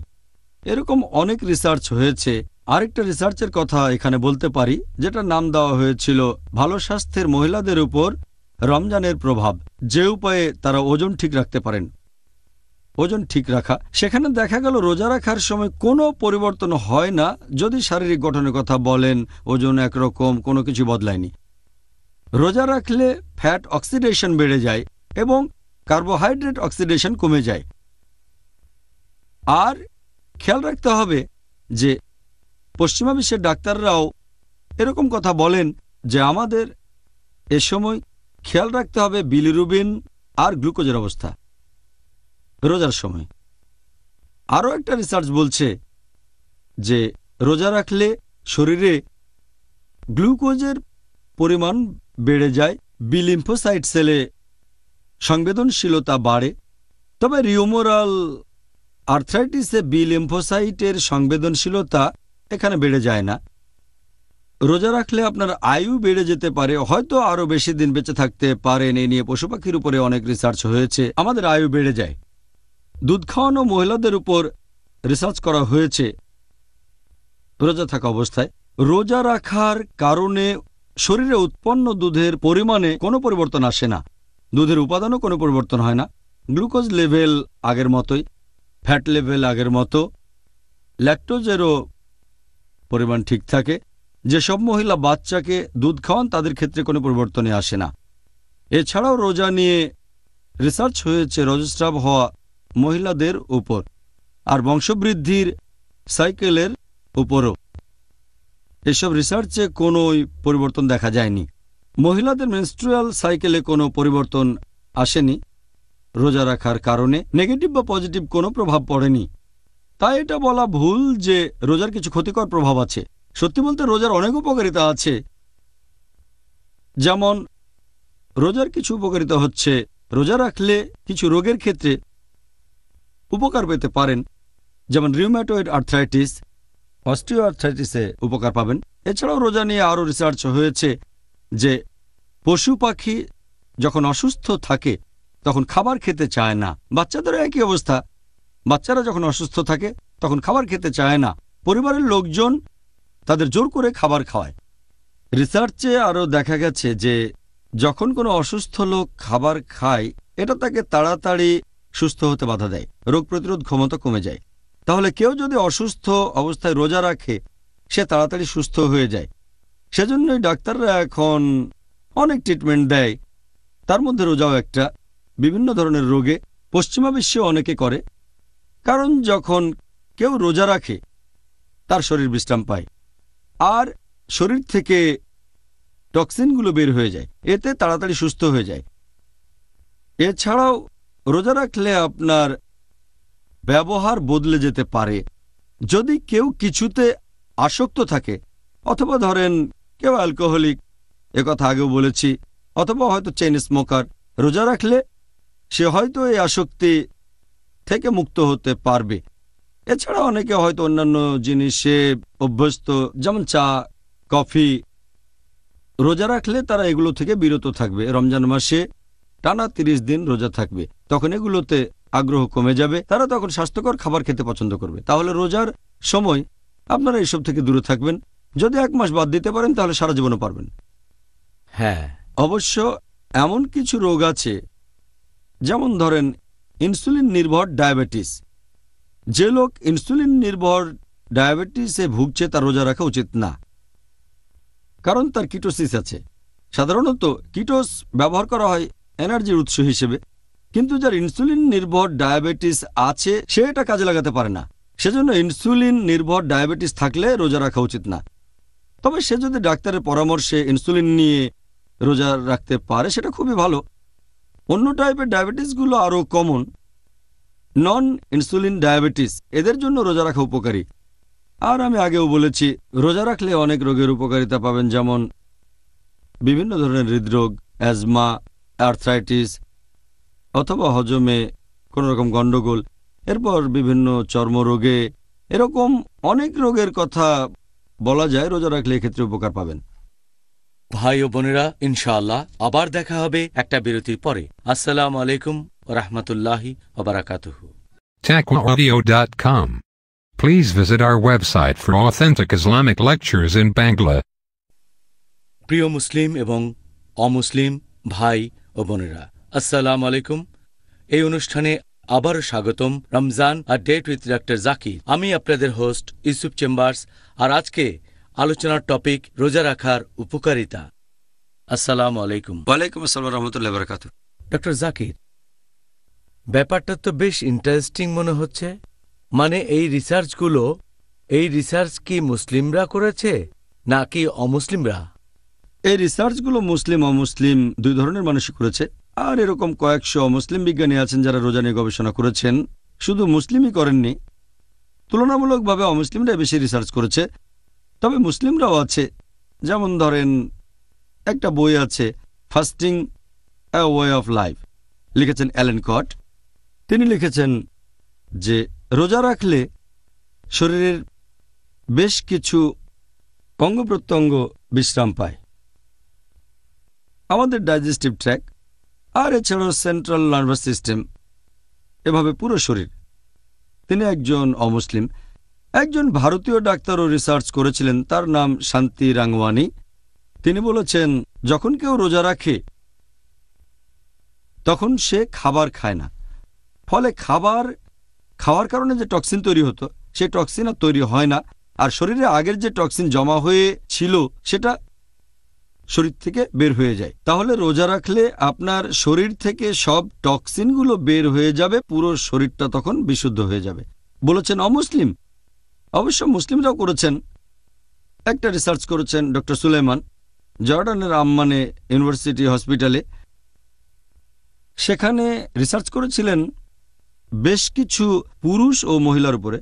এরকম অনেক রিসার্চ হয়েছে। আরেকটা রিসার্চের কথা এখানে বলতে পারি, যেটা নাম দেওয়া হয়েছিল ভালো স্বাস্থ্যের মহিলাদের উপর রমজানের প্রভাব, যে উপায়ে তারা ওজন ঠিক রাখতে পারেন। ওজন ঠিক রাখা, সেখানে দেখা গেল রোজা রাখার সময় কোনো পরিবর্তন হয় না। যদি শারীরিক গঠনের কথা বলেন, ওজন একরকম, কোনো কিছু বদলায়নি। রোজা রাখলে ফ্যাট অক্সিডেশন বেড়ে যায় এবং কার্বোহাইড্রেট অক্সিডেশন কমে যায়। আর খেয়াল রাখতে হবে যে পশ্চিমা বিশ্বের ডাক্তাররাও এরকম কথা বলেন যে আমাদের এ সময় খেয়াল রাখতে হবে বিলিরুবিন আর গ্লুকোজের অবস্থা রোজার সময়। আরও একটা রিসার্চ বলছে যে রোজা রাখলে শরীরে গ্লুকোজের পরিমাণ বেড়ে যায়, বি লিম্ফোসাইট সেলে সংবেদনশীলতা বাড়ে। তবে রিউমোরাল আর্থ্রাইটিসে বি লিম্ফোসাইটের সংবেদনশীলতা এখানে বেড়ে যায় না। রোজা রাখলে আপনার আয়ু বেড়ে যেতে পারে, হয়তো আরও বেশি দিন বেঁচে থাকতে পারেন। এ নিয়ে পশু পাখির উপরে অনেক রিসার্চ হয়েছে। আমাদের আয়ু বেড়ে যায়। দুধ খাওয়ানো মহিলাদের উপর রিসার্চ করা হয়েছে রোজা থাকা অবস্থায়। রোজা রাখার কারণে শরীরে উৎপন্ন দুধের পরিমাণে কোনো পরিবর্তন আসে না, দুধের উপাদানও কোনো পরিবর্তন হয় না। গ্লুকোজ লেভেল আগের মতোই, ফ্যাট লেভেল আগের মতো, ল্যাকটোজেরও পরিমাণ ঠিক থাকে। যেসব মহিলা বাচ্চাকে দুধ খাওয়ান তাদের ক্ষেত্রে কোনো পরিবর্তনে আসে না। এছাড়াও রোজা নিয়ে রিসার্চ হয়েছে রজস্রাব হওয়া মহিলাদের উপর আর বংশবৃদ্ধির সাইকেলের উপরও। এসব রিসার্চে কোনো পরিবর্তন দেখা যায়নি। মহিলাদের মেনস্ট্রুয়াল সাইকেলে কোনো পরিবর্তন আসেনি। রোজা রাখার কারণে নেগেটিভ বা পজিটিভ কোনো প্রভাব পড়েনি। তাই এটা বলা ভুল যে রোজার কিছু ক্ষতিকর প্রভাব আছে। সত্যি বলতে রোজার অনেক উপকারিতা আছে। যেমন রোজার কিছু উপকারিতা হচ্ছে, রোজা রাখলে কিছু রোগের ক্ষেত্রে উপকার পেতে পারেন, যেমন রিউম্যাটয়েড আর্থ্রাইটিস, অস্টিও আর্থ্রাইটিসে উপকার পাবেন। এছাড়াও রোজা নিয়ে আরও রিসার্চ হয়েছে যে পশু পাখি যখন অসুস্থ থাকে তখন খাবার খেতে চায় না। বাচ্চাদেরও একই অবস্থা, বাচ্চারা যখন অসুস্থ থাকে তখন খাবার খেতে চায় না। পরিবারের লোকজন তাদের জোর করে খাবার খাওয়ায়। রিসার্চে আরও দেখা গেছে যে যখন কোনো অসুস্থ লোক খাবার খায়, এটা তাকে তাড়াতাড়ি সুস্থ হতে বাধা দেয়, রোগ প্রতিরোধ ক্ষমতা কমে যায়। তাহলে কেউ যদি অসুস্থ অবস্থায় রোজা রাখে সে তাড়াতাড়ি সুস্থ হয়ে যায়। সেজন্যই ডাক্তাররা এখন অনেক ট্রিটমেন্ট দেয়, তার মধ্যে রোজাও একটা। বিভিন্ন ধরনের রোগে পশ্চিমা বিশ্বে অনেকে করে, কারণ যখন কেউ রোজা রাখে তার শরীর বিশ্রাম পায় আর শরীর থেকে টক্সিনগুলো বের হয়ে যায়, এতে তাড়াতাড়ি সুস্থ হয়ে যায়। এছাড়াও রোজা রাখলে আপনার ব্যবহার বদলে যেতে পারে। যদি কেউ কিছুতে আসক্ত থাকে, অথবা ধরেন কেউ অ্যালকোহলিক, একথা আগেও বলেছি, অথবা হয়তো চেইন স্মোকার, রোজা রাখলে সে হয়তো এই আসক্তি থেকে মুক্ত হতে পারবে। এছাড়া অনেকে হয়তো অন্যান্য জিনিসে অভ্যস্ত, যেমন চা, কফি। রোজা রাখলে তারা এগুলো থেকে বিরত থাকবে। রমজান মাসে টানা 30 দিন রোজা থাকবে, তখন এগুলোতে আগ্রহ কমে যাবে, তারা তখন স্বাস্থ্যকর খাবার খেতে পছন্দ করবে। তাহলে রোজার সময় আপনারা এইসব থেকে দূরে থাকবেন। যদি 1 মাস বাদ দিতে পারেন তাহলে সারা জীবনও পারবেন। হ্যাঁ, অবশ্য এমন কিছু রোগ আছে, যেমন ধরেন ইনসুলিন নির্ভর ডায়াবেটিস। যে লোক ইনসুলিন নির্ভর ডায়াবেটিসে ভুগছে তার রোজা রাখা উচিত না, কারণ তার কিটোসিস আছে। সাধারণত কিটোস ব্যবহার করা হয় এনার্জির উৎস হিসেবে, কিন্তু যার ইনসুলিন নির্ভর ডায়াবেটিস আছে সে এটা কাজে লাগাতে পারে না। সেজন্য ইনসুলিন নির্ভর ডায়াবেটিস থাকলে রোজা রাখা উচিত না। তবে সে যদি ডাক্তারের পরামর্শে ইনসুলিন নিয়ে রোজা রাখতে পারে সেটা খুবই ভালো। অন্য টাইপের ডায়াবেটিসগুলো আরও কমন, নন ইনসুলিন ডায়াবেটিস, এদের জন্য রোজা রাখা উপকারী। আর আমি আগেও বলেছি, রোজা রাখলে অনেক রোগের উপকারিতা পাবেন, যেমন বিভিন্ন ধরনের হৃদরোগ, অ্যাজমা, আর্থ্রাইটিস, অথবা হজমে কোনো রকম গণ্ডগোল, এরপর বিভিন্ন চর্মরোগে, এরকম অনেক রোগের কথা বলা যায়। রোজা রাখলে এক্ষেত্রে উপকার পাবেন। ভাই ও বোনেরা, ইনশাআল্লাহ আবার দেখা হবে একটা বিরতির পরে। আসসালামু আলাইকুম ওয়া রাহমাতুল্লাহি ওয়া বারাকাতুহু। TaqwaAudio.com. Please visit our website for authentic Islamic lectures in Bangla. প্রিয় মুসলিম এবং অমুসলিম ভাই ও বোনেরা, আসসালামু আলাইকুম। এই অনুষ্ঠানে আবারও স্বাগতম। রমজান আর ডেট উইথ ডক্টর জাকির। আমি আপনাদের হোস্ট ইউসুফ চেম্বার্স, আর আজকে আলোচনার টপিক রোজা রাখার উপকারিতা। আসসালামু আলাইকুম। ওয়ালাইকুম আসসালাম রহমতুল্লাহ বারাকাতুহু। ডক্টর জাকির, ব্যাপারটা তো বেশ ইন্টারেস্টিং মনে হচ্ছে। মানে এই রিসার্চ কি মুসলিমরা করেছে নাকি অমুসলিমরা? এই রিসার্চগুলো মুসলিম অমুসলিম দুই ধরনের মানুষই করেছে, আর এরকম কয়েকশো অমুসলিম বিজ্ঞানী আছেন যারা রোজা নিয়ে গবেষণা করেছেন। শুধু মুসলিমই করেননি, তুলনামূলকভাবে অমুসলিমরা বেশি রিসার্চ করেছে। তবে মুসলিমরাও আছে, যেমন ধরেন একটা বই আছে, fasting a way of life, লিখেছেন অ্যালেন কট। তিনি লিখেছেন যে রোজা রাখলে শরীরের বেশ কিছু অঙ্গ প্রত্যঙ্গ বিশ্রাম পায়, আমাদের ডাইজেস্টিভ ট্র্যাক, আর এছাড়াও সেন্ট্রাল নার্ভাস সিস্টেম, এভাবে পুরো শরীর। তিনি একজন অমুসলিম। একজন ভারতীয় ডাক্তারও রিসার্চ করেছিলেন, তার নাম শান্তি রাংওয়ানি। তিনি বলেছেন যখন কেউ রোজা রাখে তখন সে খাবার খায় না, ফলে খাওয়ার কারণে যে টক্সিন তৈরি হতো সেই টক্সিন আর তৈরি হয় না, আর শরীরে আগের যে টক্সিন জমা হয়ে ছিল সেটা শরীর থেকে বের হয়ে যায়। তাহলে রোজা রাখলে আপনার শরীর থেকে সব টক্সিনগুলো বের হয়ে যাবে, পুরো শরীরটা তখন বিশুদ্ধ হয়ে যাবে, বলেছেন অমুসলিম। অবশ্য মুসলিমরাও করেছেন। একটা রিসার্চ করেছেন ডক্টর সুলাইমান, জর্ডানের আম্মানে ইউনিভার্সিটি হসপিটালে। সেখানে রিসার্চ করেছিলেন বেশ কিছু পুরুষ ও মহিলার উপরে।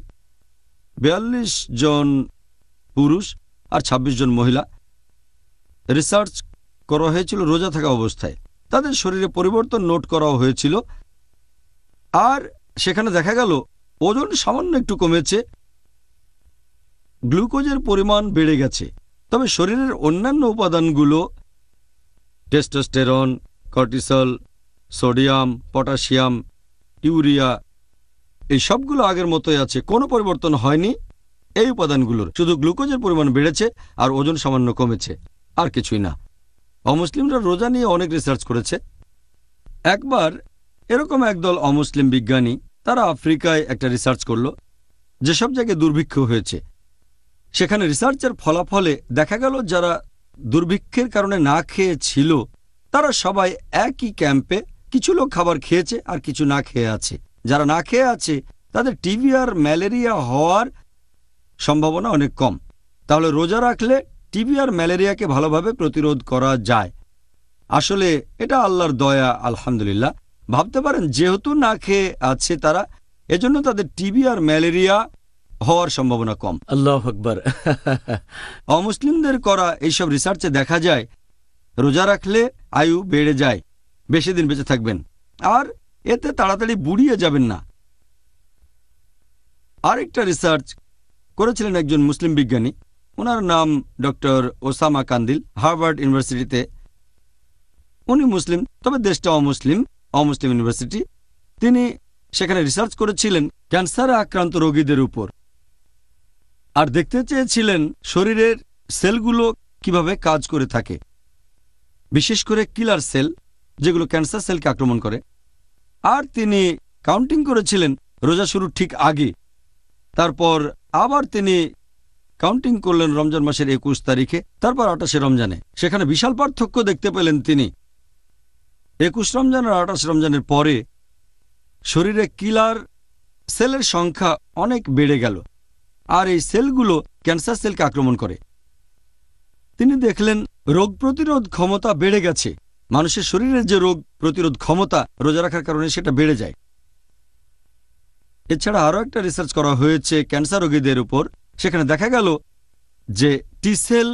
42 জন পুরুষ আর 26 জন মহিলা রিসার্চ করা হয়েছিল রোজা থাকা অবস্থায়। তাদের শরীরে পরিবর্তন নোট করা হয়েছিল, আর সেখানে দেখা গেল ওজন সামান্য একটু কমেছে, গ্লুকোজের পরিমাণ বেড়ে গেছে, তবে শরীরের অন্যান্য উপাদানগুলো testosterone, cortisol, sodium, potassium, urea, এই সবগুলো আগের মতোই আছে, কোনো পরিবর্তন হয়নি এই উপাদানগুলোর। শুধু গ্লুকোজের পরিমাণ বেড়েছে আর ওজন সামান্য কমেছে, আর কিছুই না। অমুসলিমরা রোজা নিয়ে অনেক রিসার্চ করেছে। একবার এরকম একদল অমুসলিম বিজ্ঞানী তারা আফ্রিকায় একটা রিসার্চ করলো। যেসব জায়গায় দুর্ভিক্ষ হয়েছে সেখানে রিসার্চের ফলাফলে দেখা গেল যারা দুর্ভিক্ষের কারণে না খেয়ে ছিল তারা সবাই একই ক্যাম্পে, কিছু লোক খাবার খেয়েছে আর কিছু না খেয়ে আছে। যারা না খেয়ে আছে তাদের টিবি আর ম্যালেরিয়া হওয়ার সম্ভাবনা অনেক কম। তাহলে রোজা রাখলে টিবি আর ম্যালেরিয়াকে ভালোভাবে প্রতিরোধ করা যায়। আসলে এটা আল্লাহর দয়া, আলহামদুলিল্লাহ। ভাবতে পারেন যেহেতু না খেয়ে আছে তারা, এজন্য তাদের টিবি আর ম্যালেরিয়া হওয়ার সম্ভাবনা কম। আল্লাহু আকবার। অমুসলিমদের করা এইসব রিসার্চে দেখা যায় রোজা রাখলে আয়ু বেড়ে যায়, বেশি দিন বেঁচে থাকবেন, আর এতে তাড়াতাড়ি বুড়িয়ে যাবেন না। আরেকটা রিসার্চ করেছিলেন একজন মুসলিম বিজ্ঞানী, ওনার নাম ডক্টর ওসামা কান্দিল, হার্ভার্ড ইউনিভার্সিটিতে। উনি মুসলিম, তবে দেশটা অমুসলিম ইউনিভার্সিটি। তিনি সেখানে রিসার্চ করেছিলেন ক্যান্সারে আক্রান্ত রোগীদের উপর, আর দেখতে চেয়েছিলেন শরীরের সেলগুলো কিভাবে কাজ করে থাকে, বিশেষ করে কিলার সেল যেগুলো ক্যান্সার সেলকে আক্রমণ করে। আর তিনি কাউন্টিং করেছিলেন রোজা শুরুর ঠিক আগে। তারপর আবার তিনি কাউন্টিং করলেন রমজান মাসের ২১ তারিখে, তারপর ২৮শে রমজানে। সেখানে বিশাল পার্থক্য দেখতে পেলেন তিনি। ২১ রমজান আর ২৮ রমজানের পরে শরীরে কিলার সেলের সংখ্যা অনেক বেড়ে গেল, আর এই সেলগুলো ক্যান্সার সেলকে আক্রমণ করে। তিনি দেখলেন রোগ প্রতিরোধ ক্ষমতা বেড়ে গেছে। মানুষের শরীরের যে রোগ প্রতিরোধ ক্ষমতা রোজা রাখার কারণে সেটা বেড়ে যায়। এছাড়া আরও একটা রিসার্চ করা হয়েছে ক্যান্সার রোগীদের উপর। সেখানে দেখা গেল যে টি সেল,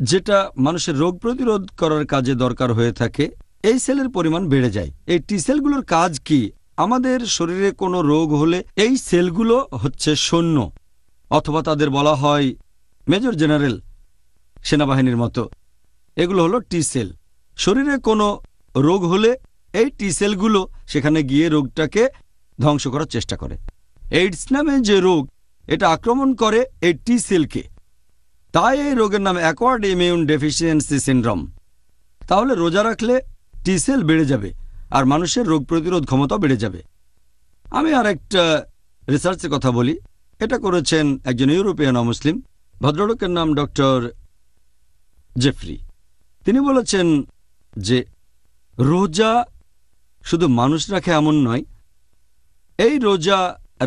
যেটা মানুষের রোগ প্রতিরোধ করার কাজে দরকার হয়ে থাকে, এই সেলের পরিমাণ বেড়ে যায়। এই টি সেলগুলোর কাজ কি? আমাদের শরীরে কোনো রোগ হলে এই সেলগুলো হচ্ছে সৈন্য, অথবা তাদের বলা হয় মেজর জেনারেল, সেনাবাহিনীর মতো। এগুলো হলো টি সেল। শরীরে কোনো রোগ হলে এই টি সেলগুলো সেখানে গিয়ে রোগটাকে ধ্বংস করার চেষ্টা করে। এইডস নামে যে রোগ, এটা আক্রমণ করে এই টি সেলকে, তাই এই রোগের নাম অ্যাকোয়ার্ড ইমিউন ডেফিসিয়েন্সি সিনড্রোম। তাহলে রোজা রাখলে টি সেল বেড়ে যাবে আর মানুষের রোগ প্রতিরোধ ক্ষমতা বেড়ে যাবে। আমি আর একটা রিসার্চের কথা বলি। এটা করেছেন একজন ইউরোপিয়ান অমুসলিম, ভদ্রলোকের নাম ডক্টর জেফরি। তিনি বলেছেন যে রোজা শুধু মানুষ রাখে এমন নয়, এই রোজা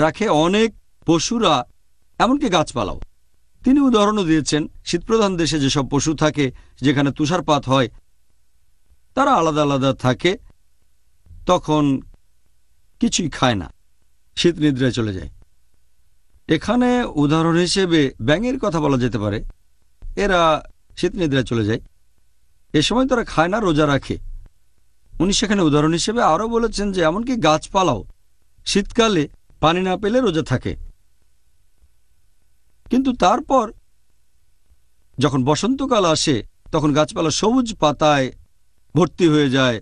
রাখে অনেক পশুরা, এমনকি গাছপালাও। তিনি উদাহরণও দিয়েছেন শীতপ্রধান দেশে যেসব পশু থাকে, যেখানে তুষারপাত হয়, তারা আলাদা আলাদা থাকে, তখন কিছুই খায় না, শীত নিদ্রায় চলে যায়। এখানে উদাহরণ হিসেবে ব্যাঙের কথা বলা যেতে পারে। এরা শীত নিদ্রায় চলে যায়, এ সময় তারা খায় না, রোজা রাখে। উনি সেখানে উদাহরণ হিসেবে আরও বলেছেন যে এমনকি গাছপালাও শীতকালে পানি না পেলে রোজা থাকে। কিন্তু তারপর যখন বসন্তকাল আসে, তখন গাছপালা সবুজ পাতায় ভর্তি হয়ে যায়,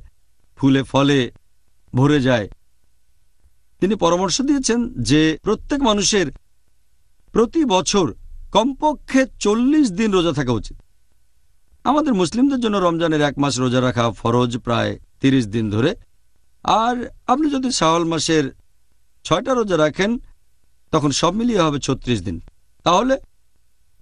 ফুলে ফলে ভরে যায়। তিনি পরামর্শ দিয়েছেন যে প্রত্যেক মানুষের প্রতি বছর কমপক্ষে 40 দিন রোজা থাকা উচিত। আমাদের মুসলিমদের জন্য রমজানের 1 মাস রোজা রাখা ফরজ, প্রায় 30 দিন ধরে। আর আপনি যদি শাওয়াল মাসের 6টা রোজা রাখেন, তখন সব মিলিয়ে হবে 36 দিন। তাহলে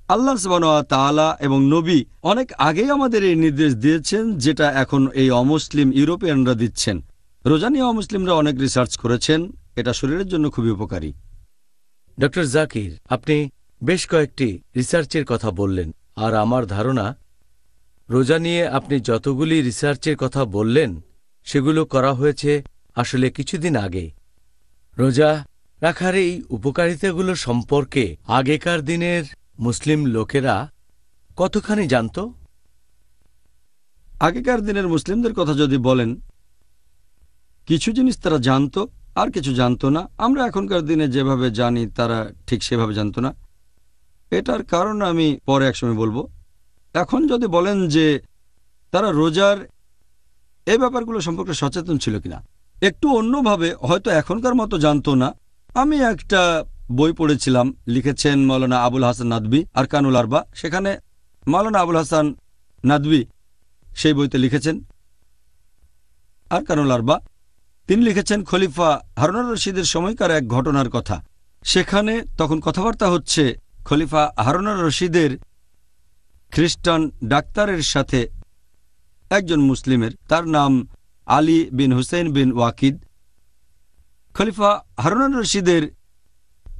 আল্লাহ সুবহানাহু ওয়া তাআলা এবং নবী অনেক আগেই আমাদের এই নির্দেশ দিয়েছেন, যেটা এখন এই অমুসলিম ইউরোপিয়ানরা দিচ্ছেন। রোজা নিয়ে অমুসলিমরা অনেক রিসার্চ করেছেন, এটা শরীরের জন্য খুবই উপকারী। ডক্টর জাকির, আপনি বেশ কয়েকটি রিসার্চের কথা বললেন, আর আমার ধারণা রোজা নিয়ে আপনি যতগুলি রিসার্চের কথা বললেন সেগুলো করা হয়েছে আসলে কিছুদিন আগে। রোজা রাখার এই উপকারিতাগুলো সম্পর্কে আগেকার দিনের মুসলিম লোকেরা কতখানি জানত? আগেকার দিনের মুসলিমদের কথা যদি বলেন, কিছু জিনিস তারা জানত আর কিছু জানত না। আমরা এখনকার দিনে যেভাবে জানি তারা ঠিক সেভাবে জানত না। এটার কারণ আমি পরে একসময় বলবো। এখন যদি বলেন যে তারা রোজার এই ব্যাপারগুলো সম্পর্কে সচেতন ছিল কিনা, একটু অন্যভাবে, হয়তো এখনকার মতো জানতো না। আমি একটা বই পড়েছিলাম, লিখেছেন মাওলানা আবুল হাসান নাদভী, আরকানুল আরবা। সেখানে মাওলানা আবুল হাসান নাদভী সেই বইতে লিখেছেন আরকানুল আরবা। তিনি লিখেছেন খলিফা হারুনুর রশিদের সময়কার এক ঘটনার কথা। সেখানে তখন কথাবার্তা হচ্ছে খলিফা হারুনুর রশিদের খ্রিস্টান ডাক্তারের সাথে একজন মুসলিমের, তার নাম আলী বিন হুসেইন বিন ওয়াকিদ। খলিফা হারুনুর রশিদের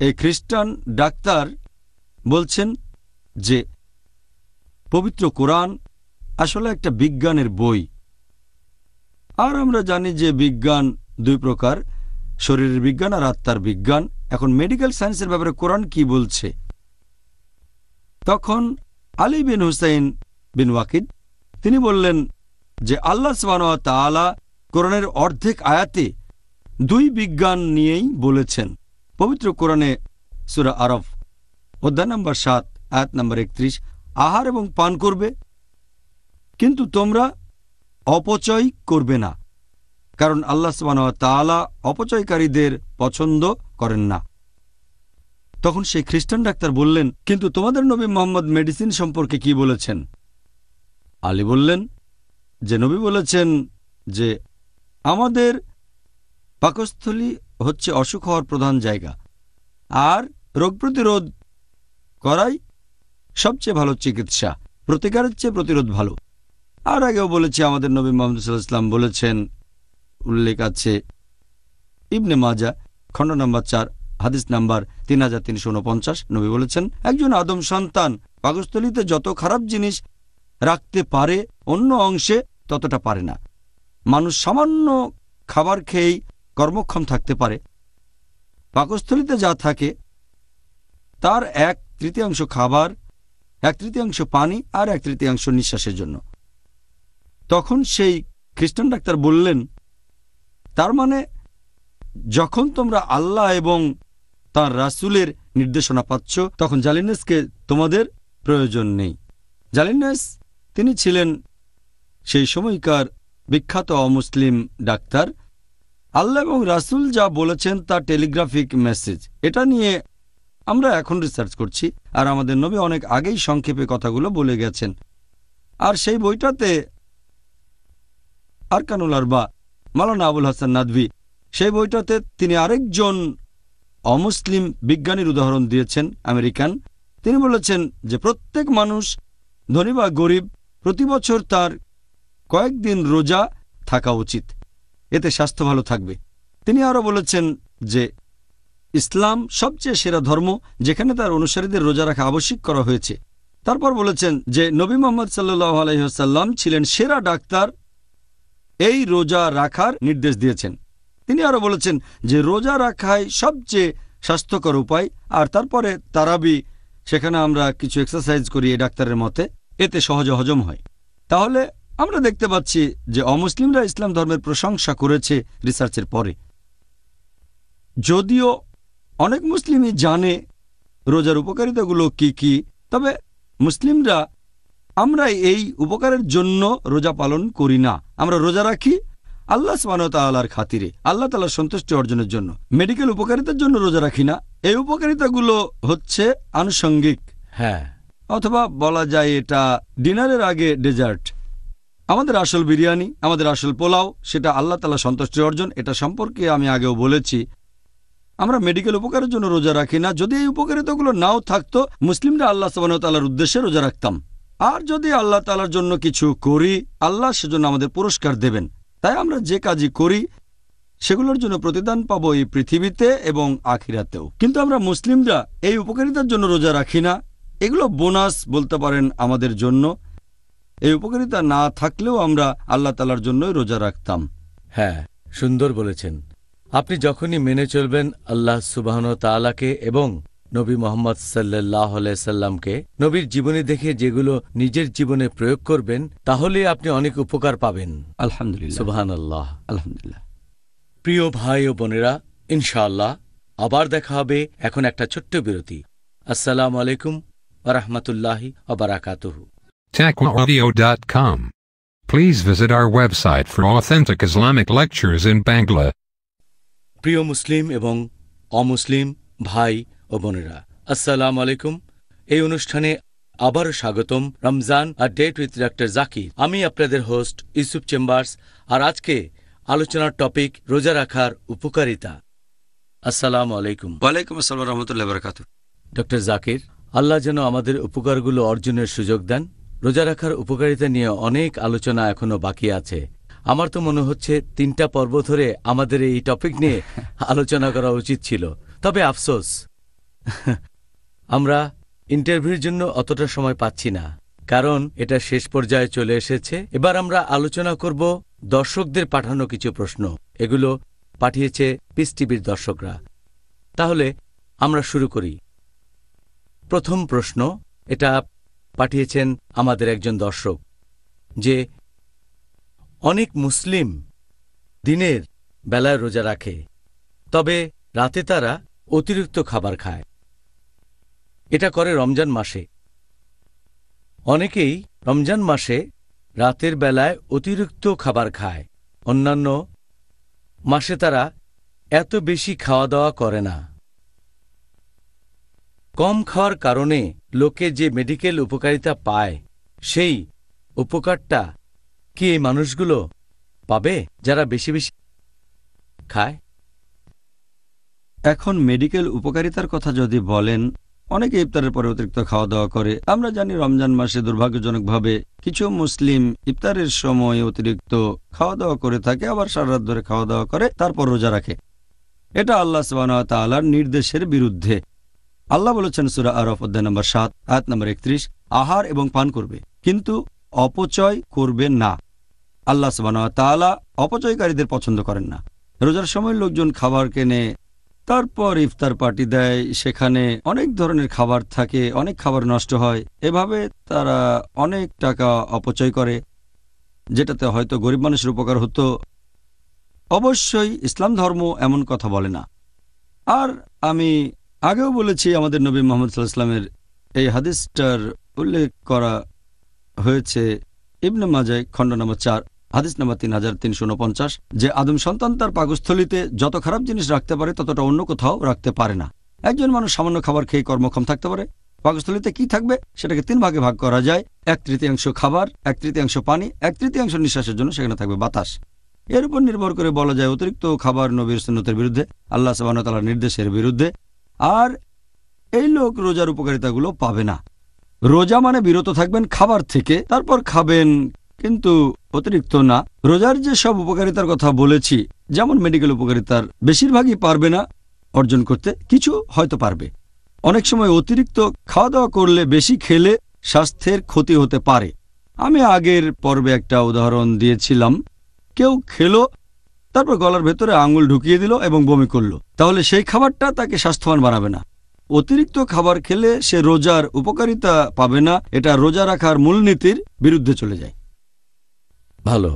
এই খ্রিস্টান ডাক্তার বলছেন যে পবিত্র কোরআন আসলে একটা বিজ্ঞানের বই। আর আমরা জানি যে বিজ্ঞান দুই প্রকার, শরীরের বিজ্ঞান আর আত্মার বিজ্ঞান। এখন মেডিকেল সায়েন্সের ব্যাপারে কোরআন কি বলছে? তখন আলী বিন হুসাইন বিন ওয়াকিদ তিনি বললেন যে আল্লাহ সুবহানাহু ওয়া তাআলা কোরআনের অর্ধেক আয়াতে দুই বিজ্ঞান নিয়েই বলেছেন। পবিত্র কোরআনে সূরা আরফ অধ্যায় নম্বর 7 আয়াত নম্বর 31, আহার এবং পান করবে, কিন্তু তোমরা অপচয় করবে না, কারণ আল্লাহ সুবহানাহু ওয়া তাআলা অপচয়কারীদের পছন্দ করেন না। তখন সেই খ্রিস্টান ডাক্তার বললেন, কিন্তু তোমাদের নবী মুহাম্মদ মেডিসিন সম্পর্কে কি বলেছেন? আলী বললেন যে নবী বলেছেন যে আমাদের পাকস্থলী হচ্ছে অসুখ হওয়ার প্রধান জায়গা, আর রোগ প্রতিরোধ করাই সবচেয়ে ভালো চিকিৎসা, প্রতিকারের চেয়ে প্রতিরোধ ভালো। আর আগেও বলেছি আমাদের নবী মুহাম্মদ সাল্লাল্লাহু আলাইহি ওয়াসাল্লাম বলেছেন, উল্লেখ আছে ইবনে মাজাহ খণ্ড নম্বর 4 হাদিস নাম্বার 3349, নবী বলেছেন একজন আদম সন্তান পাকস্থলীতে যত খারাপ জিনিস রাখতে পারে অন্য অংশে ততটা পারে না। মানুষ সামান্য খাবার খেয়েই কর্মক্ষম থাকতে পারে, পাকস্থলীতে যা থাকে তার 1/3 খাবার, 1/3 পানি আর 1/3 নিঃশ্বাসের জন্য। তখন সেই খ্রিস্টান ডাক্তার বললেন, তার মানে যখন তোমরা আল্লাহ এবং তাঁর রাসূলের নির্দেশনা পাচ্ছ তখন জালিনাসকে তোমাদের প্রয়োজন নেই। জালিনাস তিনি ছিলেন সেই সময়কার বিখ্যাত অমুসলিম ডাক্তার। আল্লাহ এবং রাসূল যা বলেছেন তা টেলিগ্রাফিক মেসেজ, এটা নিয়ে আমরা এখন রিসার্চ করছি, আর আমাদের নবী অনেক আগেই সংক্ষেপে কথাগুলো বলে গেছেন। আর সেই বইটাতে আরকানুল আরবা মাওলানা আবুল হাসান নাদভী, সেই বইটাতে তিনি আরেকজন অমুসলিম বিজ্ঞানীর উদাহরণ দিয়েছেন, আমেরিকান। তিনি বলেছেন যে প্রত্যেক মানুষ, ধনী বা গরিব, প্রতি বছর তার কয়েকদিন রোজা থাকা উচিত, এতে স্বাস্থ্য ভালো থাকবে। তিনি আরও বলেছেন যে ইসলাম সবচেয়ে সেরা ধর্ম, যেখানে তার অনুসারীদের রোজা রাখা আবশ্যক করা হয়েছে। তারপর বলেছেন যে নবী মুহাম্মদ সাল্লাল্লাহু আলাইহি ওয়াসাল্লাম ছিলেন সেরা ডাক্তার, এই রোজা রাখার নির্দেশ দিয়েছেন। তিনি আরও বলেছেন যে রোজা রাখাই সবচেয়ে স্বাস্থ্যকর উপায়। আর তারপরে তারাবি, সেখানে আমরা কিছু এক্সারসাইজ করি এই ডাক্তারের মতে, এতে সহজে হজম হয়। তাহলে আমরা দেখতে পাচ্ছি যে অমুসলিমরা ইসলাম ধর্মের প্রশংসা করেছে রিসার্চের পরে। যদিও অনেক মুসলিমই জানে রোজার উপকারিতাগুলো কি কি, তবে মুসলিমরা আমরা এই উপকারের জন্য রোজা পালন করি না। আমরা রোজা রাখি আল্লাহ সুবহানাহু ওয়া তাআলার খাতিরে, আল্লাহ তাআলার সন্তুষ্টি অর্জনের জন্য। মেডিকেল উপকারিতার জন্য রোজা রাখি না। এই উপকারিতাগুলো হচ্ছে আনুষঙ্গিক, হ্যাঁ, অথবা বলা যায় এটা ডিনারের আগে ডেজার্ট। আমাদের আসল বিরিয়ানি, আমাদের আসল পোলাও, সেটা আল্লাহ তাআলার সন্তুষ্টি অর্জন। এটা সম্পর্কে আমি আগেও বলেছি। আমরা মেডিকেল উপকারের জন্য রোজা রাখি না। যদি এই উপকারিতাগুলো নাও থাকতো, মুসলিমরা আল্লাহ সুবহানাহু ওয়া তাআলার উদ্দেশ্যে রোজা রাখতাম। আর যদি আল্লাহ তাআলার জন্য কিছু করি, আল্লাহ সেজন্য আমাদের পুরস্কার দেবেন। তাই আমরা যে কাজই করি সেগুলোর জন্য প্রতিদান পাবো এই পৃথিবীতে এবং আখিরাতেও। কিন্তু আমরা মুসলিমরা এই উপকারিতার জন্য রোজা রাখি না। এগুলো বোনাস বলতে পারেন আমাদের জন্য। এই উপকারিতা না থাকলেও আমরা আল্লাহ তাআলার জন্যই রোজা রাখতাম। হ্যাঁ, সুন্দর বলেছেন। আপনি যখনই মেনে চলবেন আল্লাহ সুবহানাহু ওয়া তাআলাকে এবং নবী মুহাম্মদ সাল্লাল্লাহু আলাইহি সাল্লামকে, নবীর জীবনী দেখে যেগুলো নিজের জীবনে প্রয়োগ করবেন, তাহলে আপনি অনেক উপকার পাবেন। আলহামদুলিল্লাহ, সুবহানাল্লাহ, আলহামদুলিল্লাহ। প্রিয় ভাই ও বোনেরা, ইনশাআল্লাহ আবার দেখা হবে। এখন একটা ছোট্ট বিরতি। আসসালামু আলাইকুম ওয়া রাহমাতুল্লাহি ওয়া বারাকাতুহু। TaqwaAudio.com. Please visit our website for authentic Islamic lectures in Bangla. প্রিয় মুসলিম এবং অমুসলিম ভাই ও বোনেরা, আসসালামু আলাইকুম। এই অনুষ্ঠানে আবারও স্বাগতম। রমজান আর ডেট উইথ ডক্টর জাকির। আমি আপনাদের হোস্ট ইউসুফ চেম্বার্স। আর আজকে আলোচনার টপিক রোজা রাখার উপকারিতা। আসসালামু আলাইকুম। ওয়ালাইকুম আসসালাম রহমতুল্লাহ বারাকাতুহু। ডক্টর জাকির, আল্লাহ যেন আমাদের উপকারগুলো অর্জনের সুযোগ দেন। রোজা রাখার উপকারিতা নিয়ে অনেক আলোচনা এখনো বাকি আছে। আমার তো মনে হচ্ছে 3টা পর্ব ধরে আমাদের এই টপিক নিয়ে আলোচনা করা উচিত ছিল, তবে আফসোস আমরা ইন্টারভিউর জন্য অতটা সময় পাচ্ছি না, কারণ এটা শেষ পর্যায়ে চলে এসেছে। এবার আমরা আলোচনা করব দর্শকদের পাঠানো কিছু প্রশ্ন। এগুলো পাঠিয়েছে পিস টিভির দর্শকরা। তাহলে আমরা শুরু করি। প্রথম প্রশ্ন, এটা পাঠিয়েছেন আমাদের একজন দর্শক, যে অনেক মুসলিম দিনের বেলায় রোজা রাখে, তবে রাতে তারা অতিরিক্ত খাবার খায়। এটা করে রমজান মাসে। অনেকেই রমজান মাসে রাতের বেলায় অতিরিক্ত খাবার খায়। অন্যান্য মাসে তারা এত বেশি খাওয়া দাওয়া করে না। কম খাওয়ার কারণে লোকে যে মেডিকেল উপকারিতা পায়, সেই উপকারটা কি এই মানুষগুলো পাবে যারা বেশি বেশি খায়? এখন মেডিকেল উপকারিতার কথা যদি বলেন, অনেকে ইফতারের পরে অতিরিক্ত খাওয়া দাওয়া করে। আমরা জানি রমজান মাসে দুর্ভাগ্যজনকভাবে কিছু মুসলিম ইফতারের সময় অতিরিক্ত খাওয়া দাওয়া করে থাকে, আবার সারা রাত ধরে খাওয়া দাওয়া করে, তারপর রোজা রাখে। এটা আল্লাহ সুবহানাহু ওয়া তাআলার নির্দেশের বিরুদ্ধে। আল্লাহ বলেছেন সূরা আরাফ অধ্যায় নম্বর 7 আয়াত নম্বর 31, আহার এবং পান করবে, কিন্তু অপচয় করবে না। আল্লাহ সুবহানাহু ওয়া তাআলা অপচয়কারীদের পছন্দ করেন না। রোজার সময় লোকজন খাবার কেনে, তারপর ইফতার পার্টি দেয়, সেখানে অনেক ধরনের খাবার থাকে, অনেক খাবার নষ্ট হয়। এভাবে তারা অনেক টাকা অপচয় করে, যেটাতে হয়তো গরিব মানুষের উপকার হতো। অবশ্যই ইসলাম ধর্ম এমন কথা বলে না। আর আমি আগেও বলেছি, আমাদের নবী মুহাম্মদ সাল্লাল্লাহু আলাইহি ওয়াসাল্লামের এই হাদিসটার উল্লেখ করা হয়েছে ইবনে মাজাহ খণ্ড নম্বর 4 হাদিস নম্বর 3349, যে আদম সন্তান তার পাকস্থলিতে যত খারাপ জিনিস রাখতে পারে ততটা অন্য কোথাও রাখতে পারে না। একজন মানুষ সামান্য খাবার খেয়ে কর্মক্ষম থাকতে পারে। পাকস্থলিতে কি থাকবে সেটাকে 3 ভাগে ভাগ করা যায়। 1/3 খাবার, 1/3 পানি, 1/3 নিঃশ্বাসের জন্য সেখানে থাকবে বাতাস। এর উপর নির্ভর করে বলা যায় অতিরিক্ত খাবার নবীর সুন্নতের বিরুদ্ধে, আল্লাহ সুবহানাহু ওয়া তাআলার নির্দেশের বিরুদ্ধে। আর এই লোক রোজার উপকারিতাগুলো পাবে না। রোজা মানে বিরত থাকবেন খাবার থেকে, তারপর খাবেন, কিন্তু অতিরিক্ত না। রোজার যে সব উপকারিতার কথা বলেছি, যেমন মেডিকেল উপকারিতার বেশিরভাগই পারবে না অর্জন করতে, কিছু হয়তো পারবে। অনেক সময় অতিরিক্ত খাওয়া দাওয়া করলে, বেশি খেলে স্বাস্থ্যের ক্ষতি হতে পারে। আমি আগের পর্বে একটা উদাহরণ দিয়েছিলাম, কেউ খেলো, তারপর গলার ভেতরে আঙুল ঢুকিয়ে দিল এবং বমি করলো, তাহলে সেই খাবারটা তাকে স্বাস্থ্যবান বানাবে না। অতিরিক্ত খাবার খেলে সে রোজার উপকারিতা পাবে না। এটা রোজা রাখার মূলনীতির বিরুদ্ধে চলে যায়। ভালো,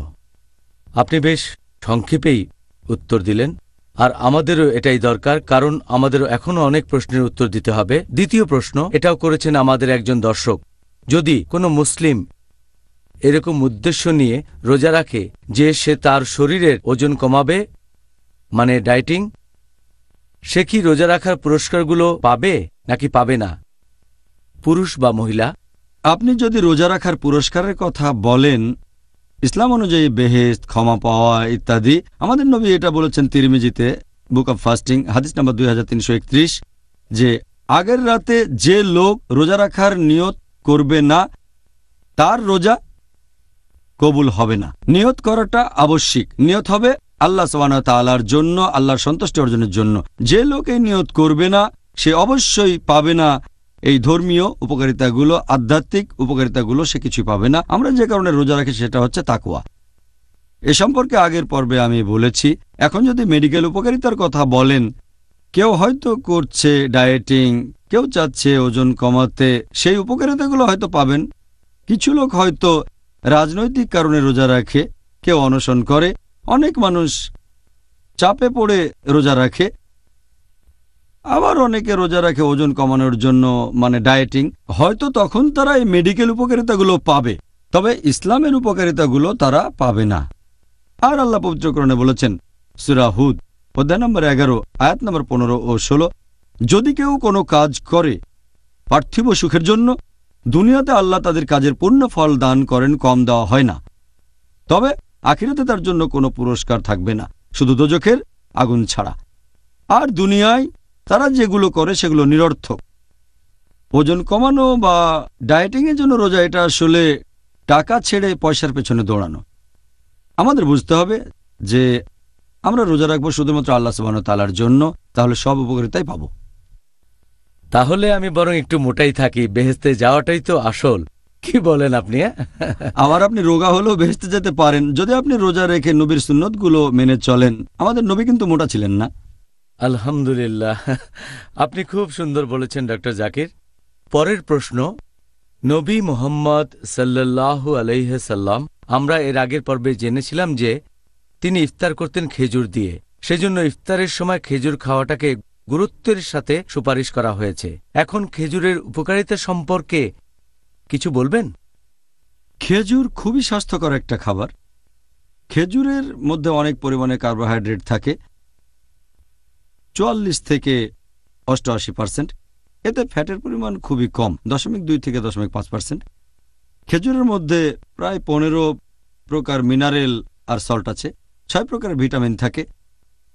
আপনি বেশ সংক্ষেপেই উত্তর দিলেন, আর আমাদেরও এটাই দরকার, কারণ আমাদেরও এখনও অনেক প্রশ্নের উত্তর দিতে হবে। দ্বিতীয় প্রশ্ন, এটাও করেছেন আমাদের একজন দর্শক, যদি কোনো মুসলিম এরকম উদ্দেশ্য নিয়ে রোজা রাখে যে সে তার শরীরের ওজন কমাবে, মানে ডায়েটিং, সে কি রোজা রাখার পুরস্কারগুলো পাবে নাকি পাবে না, পুরুষ বা মহিলা? আপনি যদি রোজা রাখার পুরস্কারের কথা বলেন, ইসলাম অনুযায়ী বেহেশত, ক্ষমা পাওয়া ইত্যাদি, আমাদের নবী এটা বলেছেন তিরমিজিতে বুক অব ফাস্টিং হাদিস নম্বর 2331, যে আগের রাতে যে লোক রোজা রাখার নিয়ত করবে না তার রোজা কবুল হবে না। নিয়ত করাটা আবশ্যিক। নিয়ত হবে আল্লাহ সুবহানাহু ওয়া তাআলার জন্য, আল্লাহর সন্তুষ্টি অর্জনের জন্য। যে লোক এই নিয়ত করবে না সে অবশ্যই পাবে না এই ধর্মীয় উপকারিতাগুলো, আধ্যাত্মিক উপকারিতাগুলো সে কিছুই পাবে না। আমরা যে কারণে রোজা রাখি সেটা হচ্ছে তাকওয়া। এ সম্পর্কে আগের পর্বে আমি বলেছি। এখন যদি মেডিকেল উপকারিতার কথা বলেন, কেউ হয়তো করছে ডায়েটিং, কেউ চাচ্ছে ওজন কমাতে, সেই উপকারিতাগুলো হয়তো পাবেন। কিছু লোক হয়তো রাজনৈতিক কারণে রোজা রাখে, কেউ অনশন করে, অনেক মানুষ চাপে পড়ে রোজা রাখে, আবার অনেকে রোজা রাখে ওজন কমানোর জন্য, মানে ডায়েটিং। হয়তো তখন তারা এই মেডিকেল উপকারিতাগুলো পাবে, তবে ইসলামের উপকারিতাগুলো তারা পাবে না। আর আল্লাহ পবিত্র কোরআনে বলেছেন সূরা হুদ অধ্যায় নম্বর 11 আয়াত নম্বর 15 ও 16, যদি কেউ কোনো কাজ করে পার্থিব সুখের জন্য, দুনিয়াতে আল্লাহ তাদের কাজের পূর্ণ ফল দান করেন, কম দেওয়া হয় না। তবে আখিরাতে তার জন্য কোনো পুরস্কার থাকবে না, শুধু দোজখের আগুন ছাড়া। আর দুনিয়ায় তারা যেগুলো করে সেগুলো নিরর্থক। ওজন কমানো বা ডায়েটিংয়ের জন্য রোজা এটা আসলে টাকা ছেড়ে পয়সার পেছনে দৌড়ানো। আমাদের বুঝতে হবে যে আমরা রোজা রাখবো শুধুমাত্র আল্লাহ সুবহানাহু ওয়া তাআলার জন্য, তাহলে সব উপকারিতাই পাবো। তাহলে আমি বরং একটু মোটাই থাকি, বেহেশতে যাওয়াটাই তো আসল। কি বলেন আপনি? আবার আপনি রোগা হলেও বেহেশতে যেতে পারেন যদি আপনি রোজা রেখে নবীর সুন্নতগুলো মেনে চলেন। আমাদের নবী কিন্তু মোটা ছিলেন না। আলহামদুলিল্লাহ, আপনি খুব সুন্দর বলেছেন ডক্টর জাকির। পরের প্রশ্ন, নবী মুহাম্মদ সাল্লাল্লাহু আলাইহি সাল্লাম, আমরা এর আগের পর্বে জেনেছিলাম যে তিনি ইফতার করতেন খেজুর দিয়ে, সেজন্য ইফতারের সময় খেজুর খাওয়াটাকে গুরুত্বের সাথে সুপারিশ করা হয়েছে। এখন খেজুরের উপকারিতা সম্পর্কে কিছু বলবেন? খেজুর খুবই স্বাস্থ্যকর একটা খাবার। খেজুরের মধ্যে অনেক পরিমাণে কার্বোহাইড্রেট থাকে, 44 থেকে 88%। এতে ফ্যাটের পরিমাণ খুবই কম, 0.2 থেকে 0.5%। খেজুরের মধ্যে প্রায় 15 প্রকার মিনারেল আর সল্ট আছে, 6 প্রকারের ভিটামিন থাকে,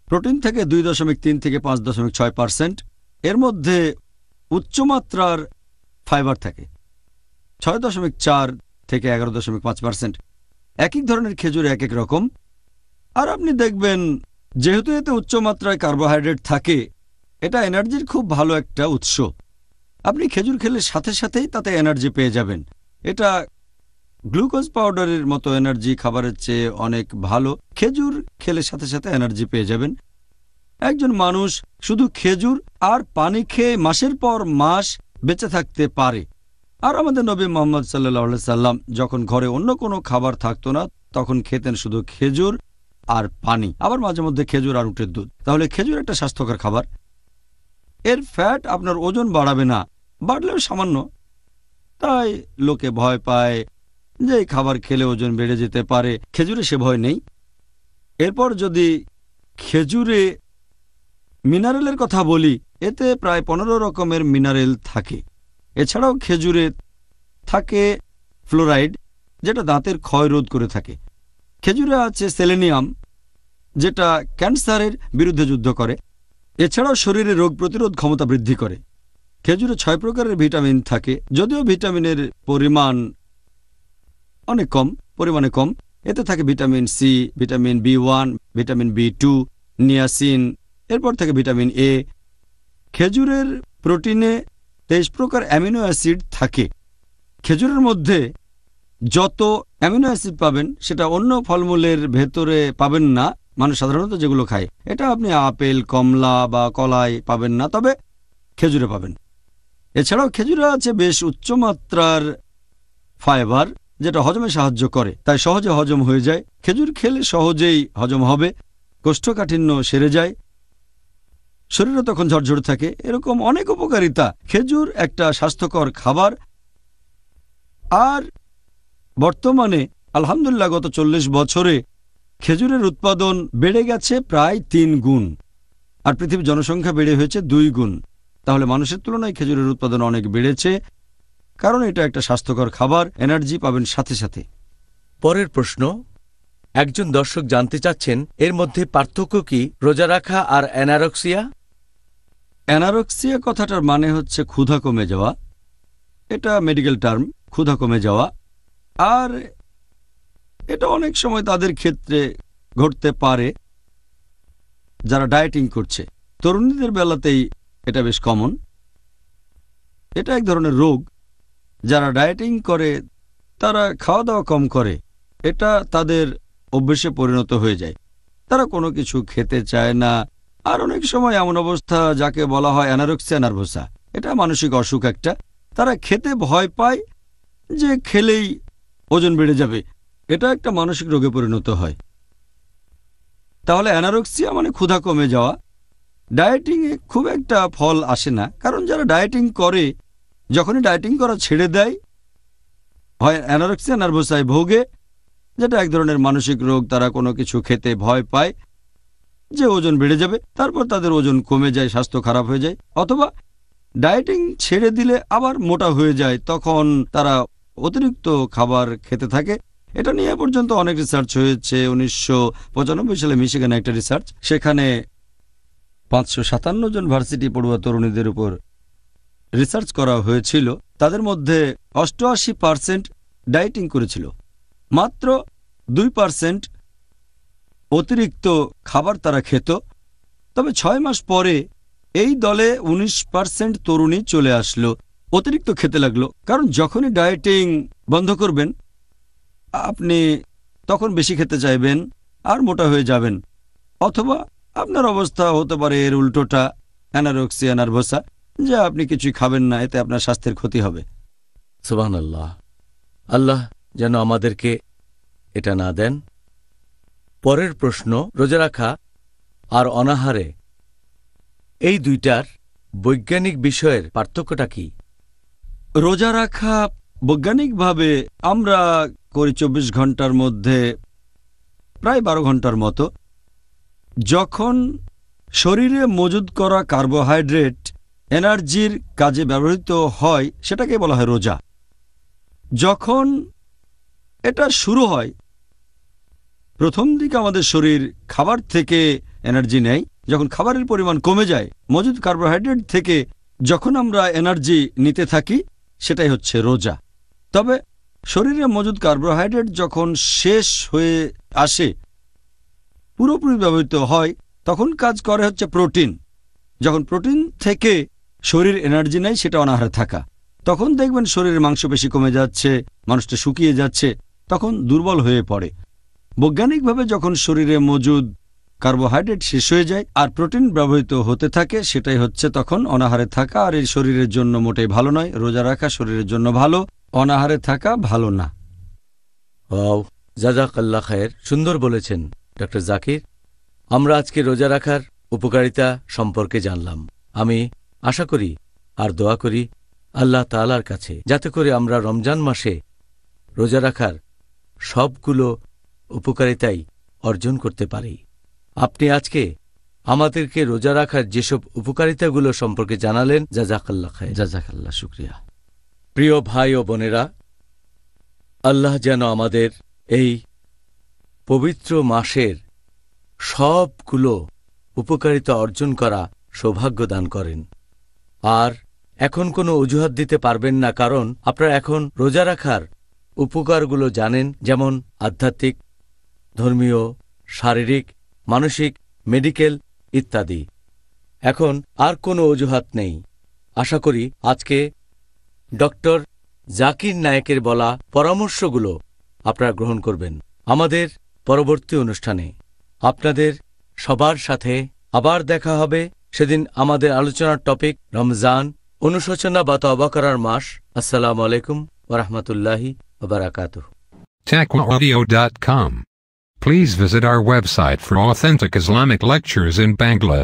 প্রোটিন থাকে 2.3 থেকে 5.6%। এর মধ্যে উচ্চমাত্রার ফাইবার থাকে 6.4 থেকে 11.5%। এক এক ধরনের খেজুর এক এক রকম। আর আপনি দেখবেন যেহেতু এতে উচ্চমাত্রায় কার্বোহাইড্রেট থাকে, এটা এনার্জির খুব ভালো একটা উৎস। আপনি খেজুর খেলে সাথে সাথেই তাতে এনার্জি পেয়ে যাবেন। এটা গ্লুকোজ পাউডারের মতো এনার্জি খাবারের চেয়ে অনেক ভালো। খেজুর খেলে সাথে সাথে এনার্জি পেয়ে যাবেন। একজন মানুষ শুধু খেজুর আর পানি খেয়ে মাসের পর মাস বেঁচে থাকতে পারে। আর আমাদের নবী মুহাম্মদ সাল্লাল্লাহু আলাইহি সাল্লাম যখন ঘরে অন্য কোনো খাবার থাকতো না, তখন খেতেন শুধু খেজুর আর পানি, আবার মাঝে মধ্যে খেজুর আর উটের দুধ। তাহলে খেজুর একটা স্বাস্থ্যকর খাবার। এর ফ্যাট আপনার ওজন বাড়াবে না, বাড়লেও সামান্য। তাই লোকে ভয় পায় যে এই খাবার খেলে ওজন বেড়ে যেতে পারে। খেজুরে সে ভয় নেই। এরপর যদি খেজুরে মিনারেলের কথা বলি, এতে প্রায় 15 রকমের মিনারেল থাকে। এছাড়াও খেজুরে থাকে ফ্লোরাইড, যেটা দাঁতের ক্ষয় রোধ করে থাকে। খেজুরে আছে সেলেনিয়াম, যেটা ক্যান্সারের বিরুদ্ধে যুদ্ধ করে। এছাড়াও শরীরে রোগ প্রতিরোধ ক্ষমতা বৃদ্ধি করে। খেজুরে 6 প্রকারের ভিটামিন থাকে, যদিও ভিটামিনের পরিমাণ অনেক কম, পরিমাণে কম। এতে থাকে vitamin C, vitamin B1, vitamin B2, niacin, এরপর থাকে ভিটামিন এ। খেজুরের প্রোটিনে 23 প্রকার অ্যামিনো অ্যাসিড থাকে। খেজুরের মধ্যে যত অ্যামিনো অ্যাসিড পাবেন সেটা অন্য ফলমূলের ভেতরে পাবেন না, মানুষ সাধারণত যেগুলো খায়। এটা আপনি আপেল, কমলা বা কলায় পাবেন না, তবে খেজুরে পাবেন। এছাড়াও খেজুরে আছে বেশ উচ্চমাত্রার ফাইবার, যেটা হজমে সাহায্য করে, তাই সহজে হজম হয়ে যায়। খেজুর খেলে সহজেই হজম হবে, কোষ্ঠকাঠিন্য সেরে যায়, শরীরও তখন ঝরঝরে থাকে। এরকম অনেক উপকারিতা। খেজুর একটা স্বাস্থ্যকর খাবার। আর বর্তমানে আলহামদুলিল্লাহ গত 40 বছরে খেজুরের উৎপাদন বেড়ে গেছে প্রায় 3 গুণ, আর পৃথিবীর জনসংখ্যা বেড়ে হয়েছে 2 গুণ। তাহলে মানুষের তুলনায় খেজুরের উৎপাদন অনেক বেড়েছে, কারণ এটা একটা স্বাস্থ্যকর খাবার, এনার্জি পাবেন সাথে সাথে। পরের প্রশ্ন, একজন দর্শক জানতে চাচ্ছেন এর মধ্যে পার্থক্য কি রোজা রাখা আর অ্যানারক্সিয়া? অ্যানারক্সিয়া কথাটার মানে হচ্ছে ক্ষুধা কমে যাওয়া। এটা মেডিকেল টার্ম, ক্ষুধা কমে যাওয়া। আর এটা অনেক সময় তাদের ক্ষেত্রে ঘটতে পারে যারা ডায়েটিং করছে। তরুণীদের বেলাতেই এটা বেশ কমন। এটা এক ধরনের রোগ। যারা ডায়েটিং করে তারা খাওয়া দাওয়া কম করে, এটা তাদের অভ্যেসে পরিণত হয়ে যায়। তারা কোনো কিছু খেতে চায় না। আর অনেক সময় এমন অবস্থা যাকে বলা হয় অ্যানারক্সিয়া নার্ভোসা, এটা মানসিক অসুখ একটা। তারা খেতে ভয় পায় যে খেলেই ওজন বেড়ে যাবে, এটা একটা মানসিক রোগে পরিণত হয়। তাহলে অ্যানারক্সিয়া মানে ক্ষুধা কমে যাওয়া। ডায়েটিংয়ে খুব একটা ফল আসে না, কারণ যারা ডায়েটিং করে যখনই ডায়েটিং করা ছেড়ে দেয়, হয় অ্যানারক্সিয়া নার্ভোসায় ভোগে, যেটা এক ধরনের মানসিক রোগ। তারা কোনো কিছু খেতে ভয় পায় যে ওজন বেড়ে যাবে, তারপর তাদের ওজন কমে যায়, স্বাস্থ্য খারাপ হয়ে যায়। অথবা ডায়েটিং ছেড়ে দিলে আবার মোটা হয়ে যায়, তখন তারা অতিরিক্ত খাবার খেতে থাকে। এটা নিয়ে পর্যন্ত অনেক রিসার্চ হয়েছে। 1995 সালে মিশিগানে একটা রিসার্চ, সেখানে 557 জন ভার্সিটি পড়ুয়া তরুণীদের উপর রিসার্চ করা হয়েছিল। তাদের মধ্যে 88% ডায়েটিং করেছিল, মাত্র 2% অতিরিক্ত খাবার তারা খেত। তবে 6 মাস পরে এই দলে 19% তরুণী চলে আসলো, অতিরিক্ত খেতে লাগলো। কারণ যখনই ডায়েটিং বন্ধ করবেন আপনি তখন বেশি খেতে চাইবেন আর মোটা হয়ে যাবেন, অথবা আপনার অবস্থা হতে পারে এর উল্টোটা, অ্যানারক্সিয়া নার্ভোসা, যে আপনি কিছুই খাবেন না, এতে আপনার স্বাস্থ্যের ক্ষতি হবে। সুবহানাল্লাহ। আল্লাহ যেন আমাদেরকে এটা না দেন। পরের প্রশ্ন, রোজা রাখা আর অনাহারে এই দুইটার বৈজ্ঞানিক বিষয়ের পার্থক্যটা কি? রোজা রাখা বৈজ্ঞানিকভাবে আমরা করি 24 ঘন্টার মধ্যে প্রায় 12 ঘন্টার মতো। যখন শরীরে মজুদ করা কার্বোহাইড্রেট এনার্জির কাজে ব্যবহৃত হয় সেটাকে বলা হয় রোজা। যখন এটা শুরু হয় প্রথম দিকে আমাদের শরীর খাবার থেকে এনার্জি নেয়, যখন খাবারের পরিমাণ কমে যায় মজুদ কার্বোহাইড্রেট থেকে যখন আমরা এনার্জি নিতে থাকি সেটাই হচ্ছে রোজা। তবে শরীরে মজুদ কার্বোহাইড্রেট যখন শেষ হয়ে আসে, পুরোপুরি ব্যবহৃত হয়, তখন কাজ করে হচ্ছে প্রোটিন। যখন প্রোটিন থেকে শরীর এনার্জি নেয় সেটা অনাহারে থাকা। তখন দেখবেন শরীরের মাংসপেশি কমে যাচ্ছে, মানুষটা শুকিয়ে যাচ্ছে, তখন দুর্বল হয়ে পড়ে। বৈজ্ঞানিকভাবে যখন শরীরে মজুদ কার্বোহাইড্রেট শেষ হয়ে যায় আর প্রোটিন ব্যবহৃত হতে থাকে সেটাই হচ্ছে তখন অনাহারে থাকা। আর এই শরীরের জন্য মোটেই ভালো নয়। রোজা রাখা শরীরের জন্য ভালো, অনাহারে থাকা ভালো না। জাযাকাল্লাহ খায়ের, সুন্দর বলেছেন ডক্টর জাকির। আমরা আজকে রোজা রাখার উপকারিতা সম্পর্কে জানলাম। আমি আশা করি আর দোয়া করি আল্লাহ তাআলার কাছে যাতে করে আমরা রমজান মাসে রোজা রাখার সবগুলো উপকারিতাই অর্জন করতে পারি। আপনি আজকে আমাদেরকে রোজা রাখার যেসব উপকারিতাগুলো সম্পর্কে জানালেন, জাযাকাল্লাহ খায়ের। জাযাকাল্লাহ, শুকরিয়া। প্রিয় ভাই ও বোনেরা, আল্লাহ যেন আমাদের এই পবিত্র মাসের সবগুলো উপকারিতা অর্জন করা সৌভাগ্য দান করেন। আর এখন কোনো অজুহাত দিতে পারবেন না, কারণ আপনারা এখন রোজা রাখার উপকারগুলো জানেন, যেমন আধ্যাত্মিক, ধর্মীয়, শারীরিক, মানসিক, মেডিকেল ইত্যাদি। এখন আর কোনো অজুহাত নেই। আশা করি আজকে ডক্টর জাকির নায়েকের বলা পরামর্শগুলো আপনারা গ্রহণ করবেন। আমাদের পরবর্তী অনুষ্ঠানে আপনাদের সবার সাথে আবার দেখা হবে। সেদিন আমাদের আলোচনার টপিক রমজান, অনুশোচনা বা তওবা করার মাস। আসসালামু আলাইকুম ওয়া রাহমাতুল্লাহি ওয়া বারাকাতুহু। TaqwaAudio.com. Please visit our website for authentic Islamic lectures in Bangla.